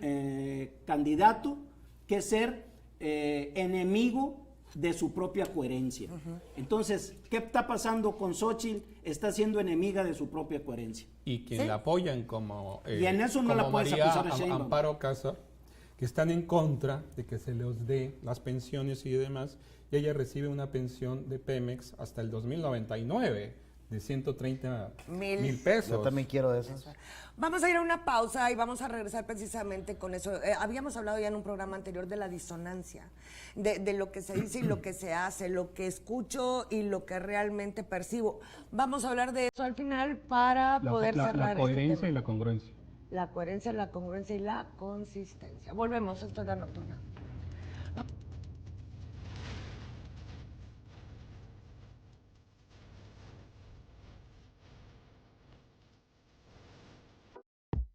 candidato que ser enemigo de su propia coherencia. Uh-huh. Entonces, ¿qué está pasando con Xóchitl? Está siendo enemiga de su propia coherencia. Y quien la apoyan como y en eso no la puedes acusar a Sheinbaum. Amparo Casa, que están en contra de que se les dé las pensiones y demás, y ella recibe una pensión de Pemex hasta el 2099 de 130,000 pesos. Yo también quiero de esas. Vamos a ir a una pausa y vamos a regresar precisamente con eso. Habíamos hablado ya en un programa anterior de la disonancia, de lo que se dice y lo que se hace, lo que escucho y lo que realmente percibo. Vamos a hablar de eso al final para poder cerrar. La coherencia y la congruencia. La coherencia, la congruencia y la consistencia. Volvemos, esto es La Nocturna.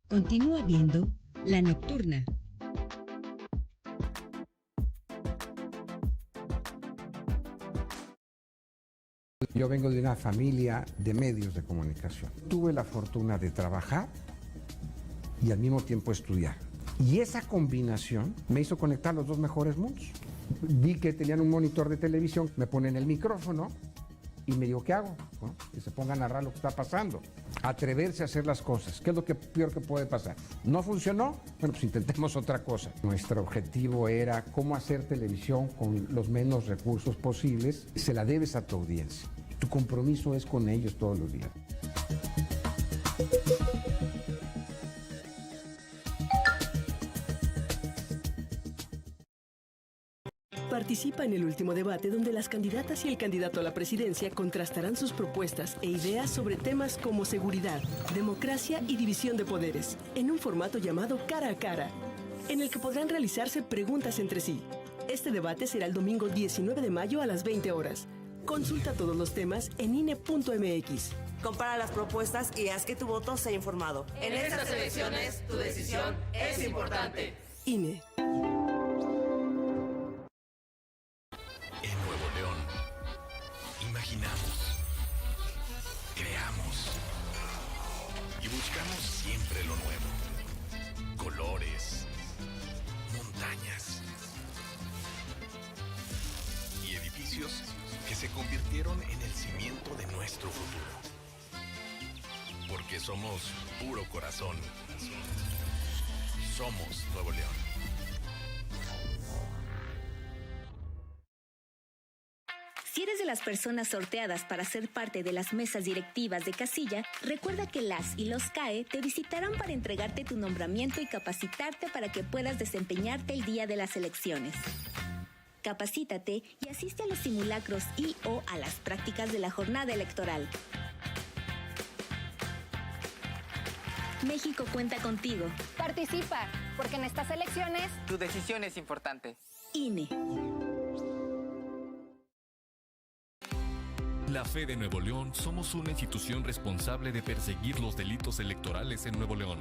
Continúa viendo La Nocturna. Yo vengo de una familia de medios de comunicación. Tuve la fortuna de trabajar y al mismo tiempo estudiar. Y esa combinación me hizo conectar los dos mejores mundos. Vi que tenían un monitor de televisión, me ponen el micrófono y me digo, ¿qué hago? Bueno, que se ponga a narrar lo que está pasando. Atreverse a hacer las cosas. ¿Qué es lo peor que puede pasar? ¿No funcionó? Bueno, pues intentemos otra cosa. Nuestro objetivo era cómo hacer televisión con los menos recursos posibles. Se la debes a tu audiencia. Tu compromiso es con ellos todos los días. Participa en el último debate donde las candidatas y el candidato a la presidencia contrastarán sus propuestas e ideas sobre temas como seguridad, democracia y división de poderes, en un formato llamado Cara a Cara, en el que podrán realizarse preguntas entre sí. Este debate será el domingo 19 de mayo a las 20 horas. Consulta todos los temas en INE.mx. Compara las propuestas y haz que tu voto sea informado. En estas elecciones, tu decisión es importante. INE. Imaginamos, creamos y buscamos siempre lo nuevo. Colores, montañas y edificios que se convirtieron en el cimiento de nuestro futuro. Porque somos puro corazón. Somos Nuevo León. de las personas sorteadas para ser parte de las mesas directivas de casilla, recuerda que las y los CAE te visitarán para entregarte tu nombramiento y capacitarte para que puedas desempeñarte el día de las elecciones. Capacítate y asiste a los simulacros y o a las prácticas de la jornada electoral. México cuenta contigo. Participa, porque en estas elecciones tu decisión es importante. INE. La Fe de Nuevo León somos una institución responsable de perseguir los delitos electorales en Nuevo León.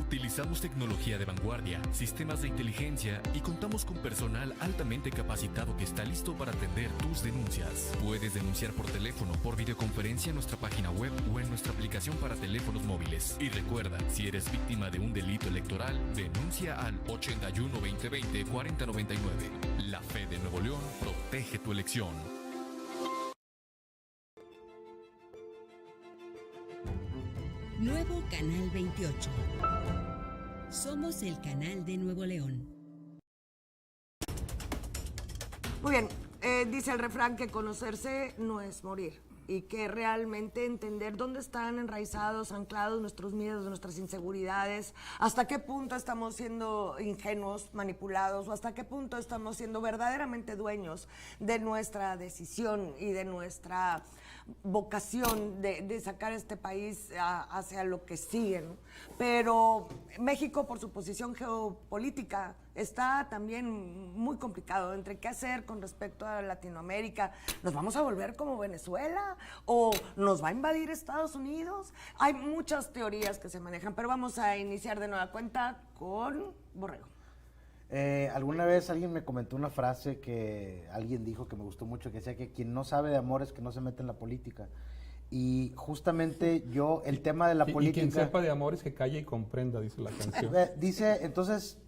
Utilizamos tecnología de vanguardia, sistemas de inteligencia y contamos con personal altamente capacitado que está listo para atender tus denuncias. Puedes denunciar por teléfono, por videoconferencia en nuestra página web o en nuestra aplicación para teléfonos móviles. Y recuerda, si eres víctima de un delito electoral, denuncia al 81 2020 4099. La Fe de Nuevo León protege tu elección. Nuevo Canal 28. Somos el canal de Nuevo León. Muy bien, dice el refrán que conocerse no es morir y que realmente entender dónde están enraizados, anclados nuestros miedos, nuestras inseguridades, hasta qué punto estamos siendo ingenuos, manipulados, o hasta qué punto estamos siendo verdaderamente dueños de nuestra decisión y de nuestra vocación de sacar este país hacia lo que sigue, ¿no? Pero México, por su posición geopolítica, está también muy complicado entre qué hacer con respecto a Latinoamérica. ¿Nos vamos a volver como Venezuela? ¿O nos va a invadir Estados Unidos? Hay muchas teorías que se manejan, pero vamos a iniciar de nueva cuenta con Borrego. Alguna vez alguien me comentó una frase que alguien dijo que me gustó mucho, que decía que quien no sabe de amor es que no se mete en la política. Y justamente yo, el tema de la política... Y quien sepa de amor es que calle y comprenda, dice la canción. Dice, entonces,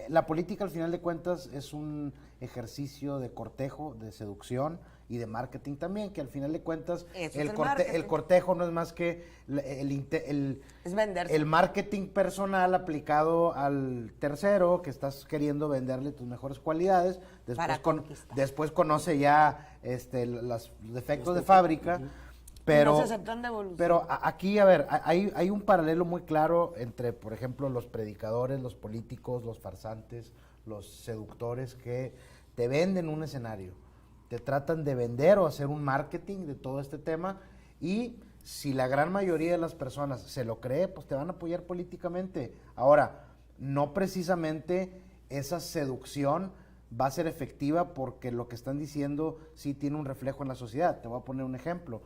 la política al final de cuentas es un ejercicio de cortejo, de seducción y de marketing también, que al final de cuentas el cortejo no es más que el marketing personal aplicado al tercero, que estás queriendo venderle tus mejores cualidades, después conoce ya los defectos de fábrica, pero aquí, a ver, hay un paralelo muy claro entre, por ejemplo, los predicadores, los políticos, los farsantes, los seductores que te venden un escenario, te tratan de vender o hacer un marketing de todo este tema, y si la gran mayoría de las personas se lo cree, pues te van a apoyar políticamente. Ahora, no precisamente esa seducción va a ser efectiva porque lo que están diciendo sí tiene un reflejo en la sociedad. Te voy a poner un ejemplo.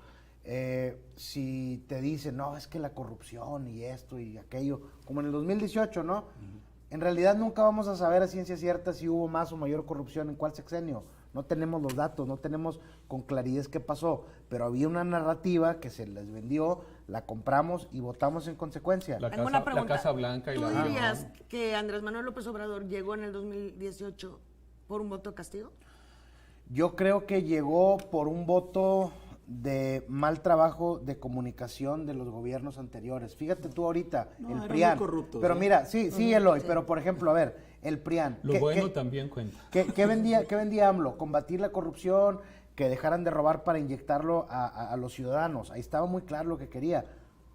Si te dicen, no, es que la corrupción y esto y aquello, como en el 2018, ¿no? En realidad nunca vamos a saber a ciencia cierta si hubo más o mayor corrupción en cuál sexenio. No tenemos los datos, no tenemos con claridad qué pasó, pero había una narrativa que se les vendió, la compramos y votamos en consecuencia. La Casa Blanca y ¿Tú dirías que Andrés Manuel López Obrador llegó en el 2018 por un voto de castigo? Yo creo que llegó por un voto de mal trabajo de comunicación de los gobiernos anteriores. Fíjate tú ahorita, el PRIAN. Pero mira, sí, Eloy, pero por ejemplo, a ver, el PRIAN. Lo bueno también cuenta. ¿Qué vendía AMLO? Combatir la corrupción, que dejaran de robar para inyectarlo a los ciudadanos. Ahí estaba muy claro lo que quería.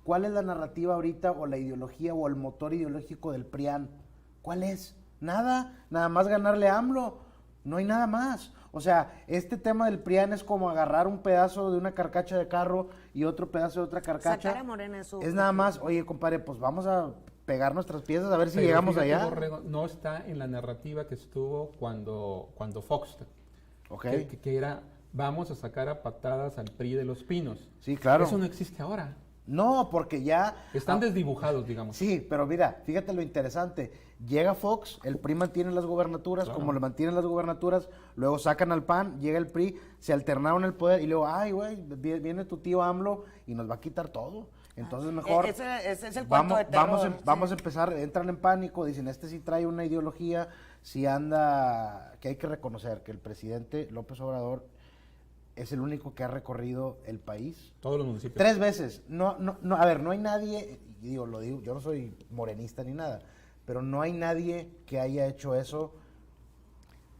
¿Cuál es la narrativa ahorita o la ideología o el motor ideológico del PRIAN? ¿Cuál es? Nada más ganarle a AMLO. No hay nada más. O sea, este tema del PRIAN es como agarrar un pedazo de una carcacha de carro y otro pedazo de otra carcacha. Sacar a Morena es nada más, oye, compadre, pues vamos a pegar nuestras piezas a ver si llegamos allá. Borrego, no está en la narrativa que estuvo cuando Fox, que era, vamos a sacar a patadas al PRI de los Pinos. Sí, claro. Eso no existe ahora. No, porque ya... Están desdibujados, digamos. Sí, pero mira, fíjate lo interesante. Llega Fox, el PRI mantiene las gubernaturas, claro. Como le mantienen las gubernaturas, luego sacan al PAN, llega el PRI, se alternaron el poder y luego, ay, güey, viene tu tío AMLO y nos va a quitar todo. Entonces mejor... Ese es el cuento de terror. Vamos a empezar, entran en pánico, dicen, este sí trae una ideología, sí anda... Que hay que reconocer que el presidente López Obrador es el único que ha recorrido el país. Todos los municipios. 3 veces. No, a ver, no hay nadie, lo digo, yo no soy morenista ni nada, pero no hay nadie que haya hecho eso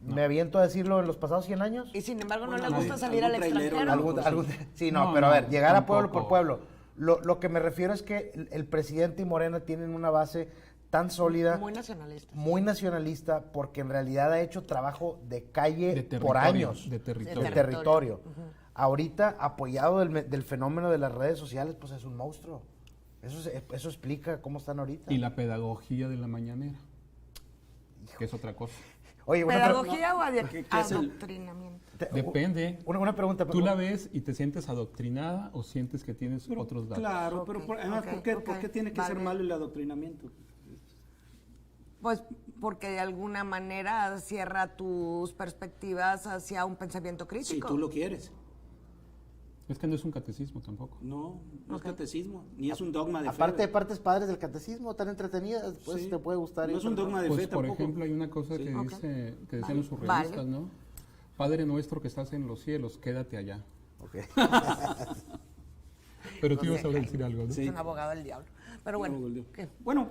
¿Me aviento a decirlo en los pasados 100 años? Y sin embargo no le gusta salir al extranjero. Sí, no, pero a ver, llegar a pueblo por pueblo. Lo que me refiero es que el presidente y Morena tienen una base tan sólida, muy nacionalista, porque en realidad ha hecho trabajo de calle por años, de territorio. Ahorita, apoyado del fenómeno de las redes sociales, pues es un monstruo. Eso explica cómo están ahorita. Y la pedagogía de la mañanera, que es otra cosa. Oye, ¿pedagogía o adoctrinamiento? Depende. Una pregunta. ¿Tú la ves y te sientes adoctrinada o sientes que tienes otros datos? Claro, pero además, ¿por qué tiene que ser malo el adoctrinamiento? Pues porque de alguna manera cierra tus perspectivas hacia un pensamiento crítico. Si tú lo quieres. Es que no es un catecismo tampoco. No es catecismo, ni es un dogma de fe. Aparte de partes padres del catecismo, tan entretenidas, pues te puede gustar. No es un dogma de fe tampoco. Por ejemplo, hay una cosa que dice, que decían los surrealistas, ¿no? Padre nuestro que estás en los cielos, quédate allá. Pero tú ibas a decir algo, ¿no? Es un abogado del diablo. Pero bueno. Bueno,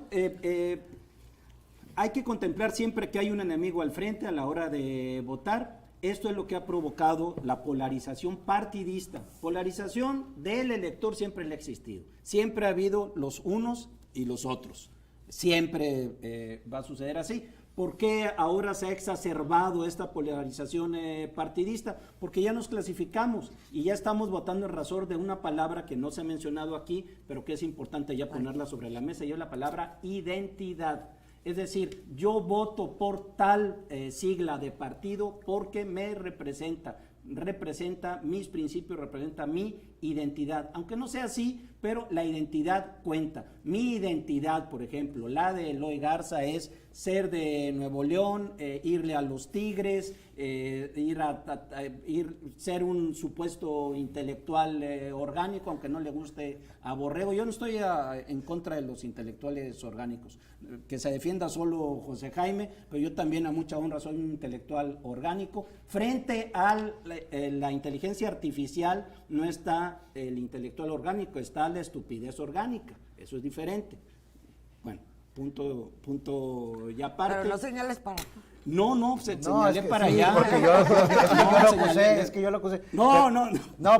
hay que contemplar siempre que hay un enemigo al frente a la hora de votar. Esto es lo que ha provocado la polarización partidista. Polarización del elector siempre le ha existido. Siempre ha habido los unos y los otros. Siempre va a suceder así. ¿Por qué ahora se ha exacerbado esta polarización partidista? Porque ya nos clasificamos y ya estamos votando en razón de una palabra que no se ha mencionado aquí, pero que es importante ya ponerla sobre la mesa, y es la palabra identidad. Es decir, yo voto por tal sigla de partido porque me representa mis principios, representa mi identidad. Aunque no sea así, pero la identidad cuenta. Mi identidad, por ejemplo, la de Eloy Garza, es ser de Nuevo León, irle a los Tigres, ser un supuesto intelectual orgánico, aunque no le guste a Borrego. Yo no estoy en contra de los intelectuales orgánicos, que se defienda solo José Jaime, pero yo también a mucha honra soy un intelectual orgánico. Frente a la inteligencia artificial no está el intelectual orgánico, está la estupidez orgánica. Eso es diferente. Bueno, punto ya aparte. Pero no señales para... No, señalé para allá. Porque es que yo lo acusé. No,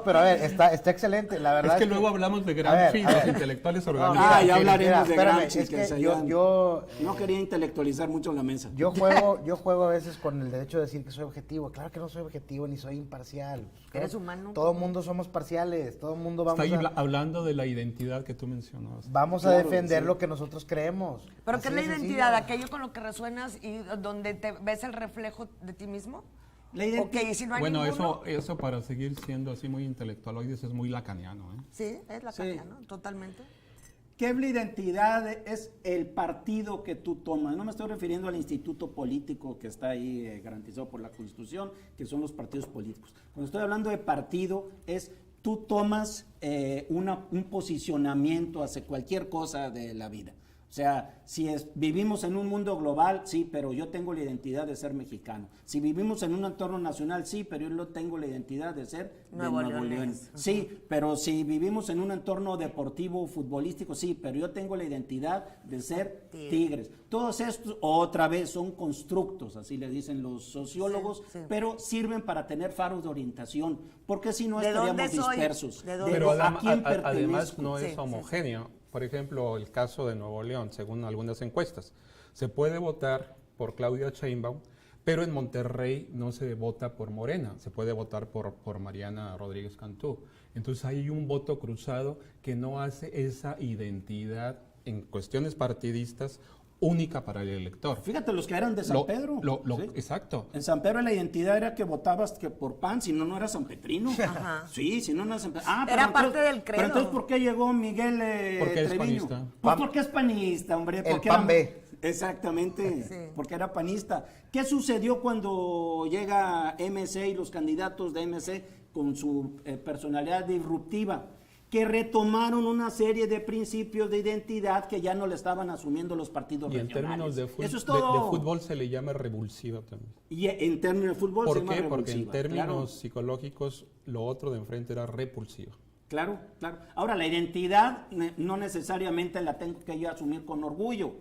pero a ver, está excelente, la verdad. Es que luego hablamos de Gramsci y los intelectuales orgánicos. Ya hablaremos de Gramsci. Es que yo no quería intelectualizar mucho la mesa. Yo juego a veces con el derecho de decir que soy objetivo. Claro que no soy objetivo ni soy imparcial. Eres humano. Todo el mundo somos parciales, todo el mundo vamos hablando de la identidad que tú mencionabas. Vamos a defender lo que nosotros creemos. ¿Pero qué es la identidad? ¿Aquello con lo que resuenas y donde te ves el reflejo de ti mismo? Si no hay ninguno... eso para seguir siendo así muy intelectualoides es muy lacaniano, ¿eh? Sí, es lacaniano, totalmente. ¿Qué es la identidad? Es el partido que tú tomas. No me estoy refiriendo al instituto político que está ahí garantizado por la Constitución, que son los partidos políticos. Cuando estoy hablando de partido, es tú tomas un posicionamiento hacia cualquier cosa de la vida. O sea, vivimos en un mundo global, sí, pero yo tengo la identidad de ser mexicano. Si vivimos en un entorno nacional, sí, pero yo tengo la identidad de ser de Nuevo León. Sí, pero si vivimos en un entorno deportivo, futbolístico, sí, pero yo tengo la identidad de ser Tigres. Todos estos, otra vez, son constructos, así le dicen los sociólogos, pero sirven para tener faros de orientación, porque si no estaríamos dispersos. Pero además no es homogéneo. Por ejemplo, el caso de Nuevo León, según algunas encuestas, se puede votar por Claudia Sheinbaum, pero en Monterrey no se vota por Morena, se puede votar por Mariana Rodríguez Cantú. Entonces hay un voto cruzado que no hace esa identidad en cuestiones partidistas única para el elector. Fíjate, los que eran de San Pedro. ¿sí? Exacto. En San Pedro la identidad era que votabas por PAN, si no eras sanpetrino. Ajá. Sí, si no eras sanpetrino. Era parte del credo. Pero entonces, ¿por qué llegó Miguel porque Treviño? Es panista. Pues porque es panista, hombre. El PAN B. Exactamente, porque era panista. ¿Qué sucedió cuando llega MC y los candidatos de MC con su personalidad disruptiva? Que retomaron una serie de principios de identidad que ya no le estaban asumiendo los partidos regionales. Y en términos de fútbol se le llama revulsiva también. Y en términos de fútbol se llama revulsiva. Porque en términos psicológicos lo otro de enfrente era repulsivo. Claro. Ahora, la identidad no necesariamente la tengo que yo asumir con orgullo.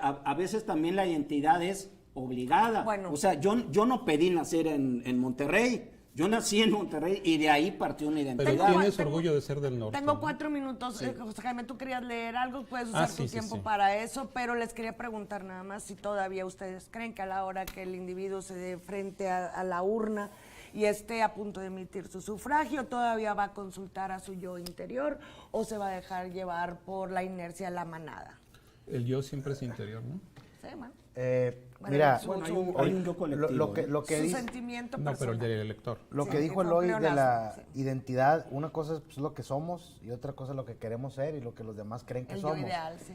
A veces también la identidad es obligada. Bueno. O sea, yo no pedí nacer en Monterrey. Yo nací en Monterrey y de ahí partió una identidad. Pero tienes orgullo de ser del norte. Tengo 4 minutos. José Jaime, tú querías leer algo, puedes usar tu tiempo sí. para eso, pero les quería preguntar nada más si todavía ustedes creen que a la hora que el individuo se dé frente a la urna y esté a punto de emitir su sufragio, todavía va a consultar a su yo interior o se va a dejar llevar por la inercia de la manada. El yo siempre es interior, ¿no? Sí, man. Mira, hay un yo colectivo. Lo que su dice, sentimiento no, pero el del elector. Lo que dijo Eloy de la identidad, una cosa es pues, lo que somos y otra cosa es lo que queremos ser y lo que los demás creen que somos. Yo ideal, sí.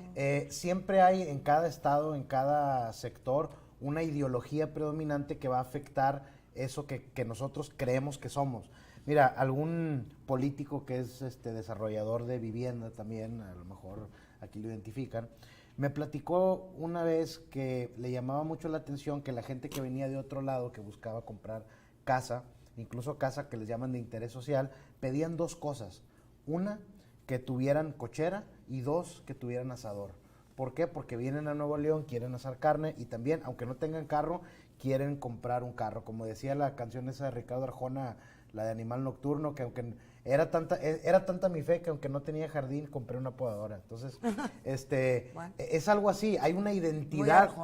Siempre hay en cada estado, en cada sector, una ideología predominante que va a afectar eso que nosotros creemos que somos. Mira, algún político que es desarrollador de vivienda también, a lo mejor aquí lo identifican, me platicó una vez que le llamaba mucho la atención que la gente que venía de otro lado, que buscaba comprar casa, incluso casa que les llaman de interés social, pedían 2 cosas. Una, que tuvieran cochera y 2, que tuvieran asador. ¿Por qué? Porque vienen a Nuevo León, quieren asar carne y también, aunque no tengan carro, quieren comprar un carro. Como decía la canción esa de Ricardo Arjona, la de Animal Nocturno, que aunque era tanta mi fe que aunque no tenía jardín, compré una podadora. Entonces, bueno, es algo así, hay una identidad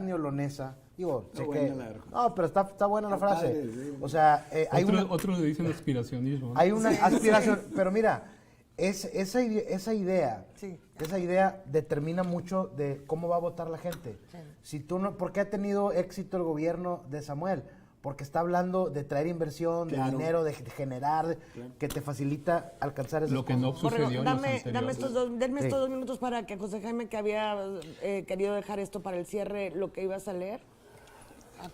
neolonesa. Digo, sé que, no, pero está buena la frase. Padre, sí. O sea, hay otro le dicen aspiracionismo, ¿no? Hay una aspiración, pero mira, esa idea determina mucho de cómo va a votar la gente. Sí. Si tú no, ¿por qué ha tenido éxito el gobierno de Samuel? Porque está hablando de traer inversión, de dinero, de generar, que te facilita alcanzar esas cosas. Lo que no sucedió denme estos 2 minutos para que José Jaime, que había querido dejar esto para el cierre, lo que ibas a leer.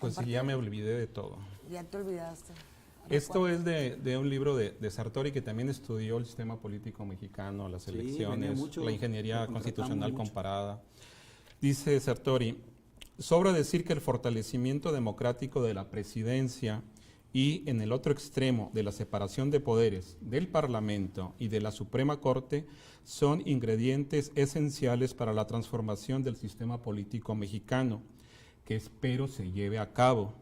Pues sí, ya me olvidé de todo. Ya te olvidaste. Esto es de un libro de Sartori, que también estudió el sistema político mexicano, las elecciones, la ingeniería constitucional comparada. Dice Sartori: sobra decir que el fortalecimiento democrático de la presidencia y, en el otro extremo, de la separación de poderes del Parlamento y de la Suprema Corte son ingredientes esenciales para la transformación del sistema político mexicano, que espero se lleve a cabo.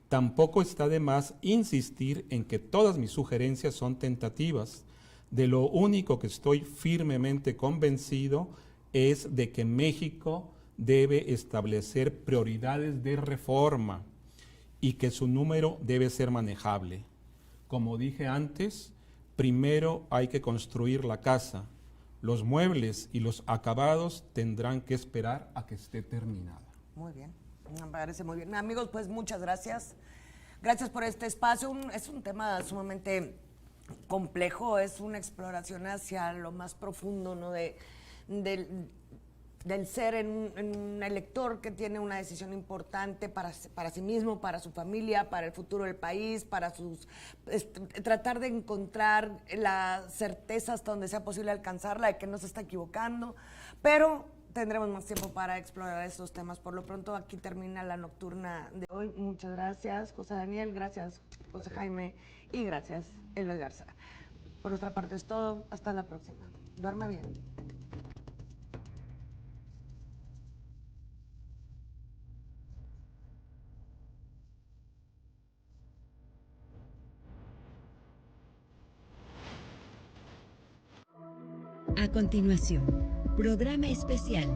Tampoco está de más insistir en que todas mis sugerencias son tentativas. De lo único que estoy firmemente convencido es de que México debe establecer prioridades de reforma y que su número debe ser manejable. Como dije antes, primero hay que construir la casa. Los muebles y los acabados tendrán que esperar a que esté terminada. Muy bien, me parece muy bien. Amigos, pues muchas gracias. Gracias por este espacio. Es un tema sumamente complejo, es una exploración hacia lo más profundo, ¿no? Del ser en un elector que tiene una decisión importante para sí mismo, para su familia, para el futuro del país, para tratar de encontrar la certeza hasta donde sea posible alcanzarla, de que no se está equivocando, pero tendremos más tiempo para explorar estos temas. Por lo pronto, aquí termina la nocturna de hoy. Muchas gracias, José Daniel, gracias, José Jaime, y gracias, Eloy Garza. Por nuestra parte es todo. Hasta la próxima. Duerme bien. A continuación, programa especial.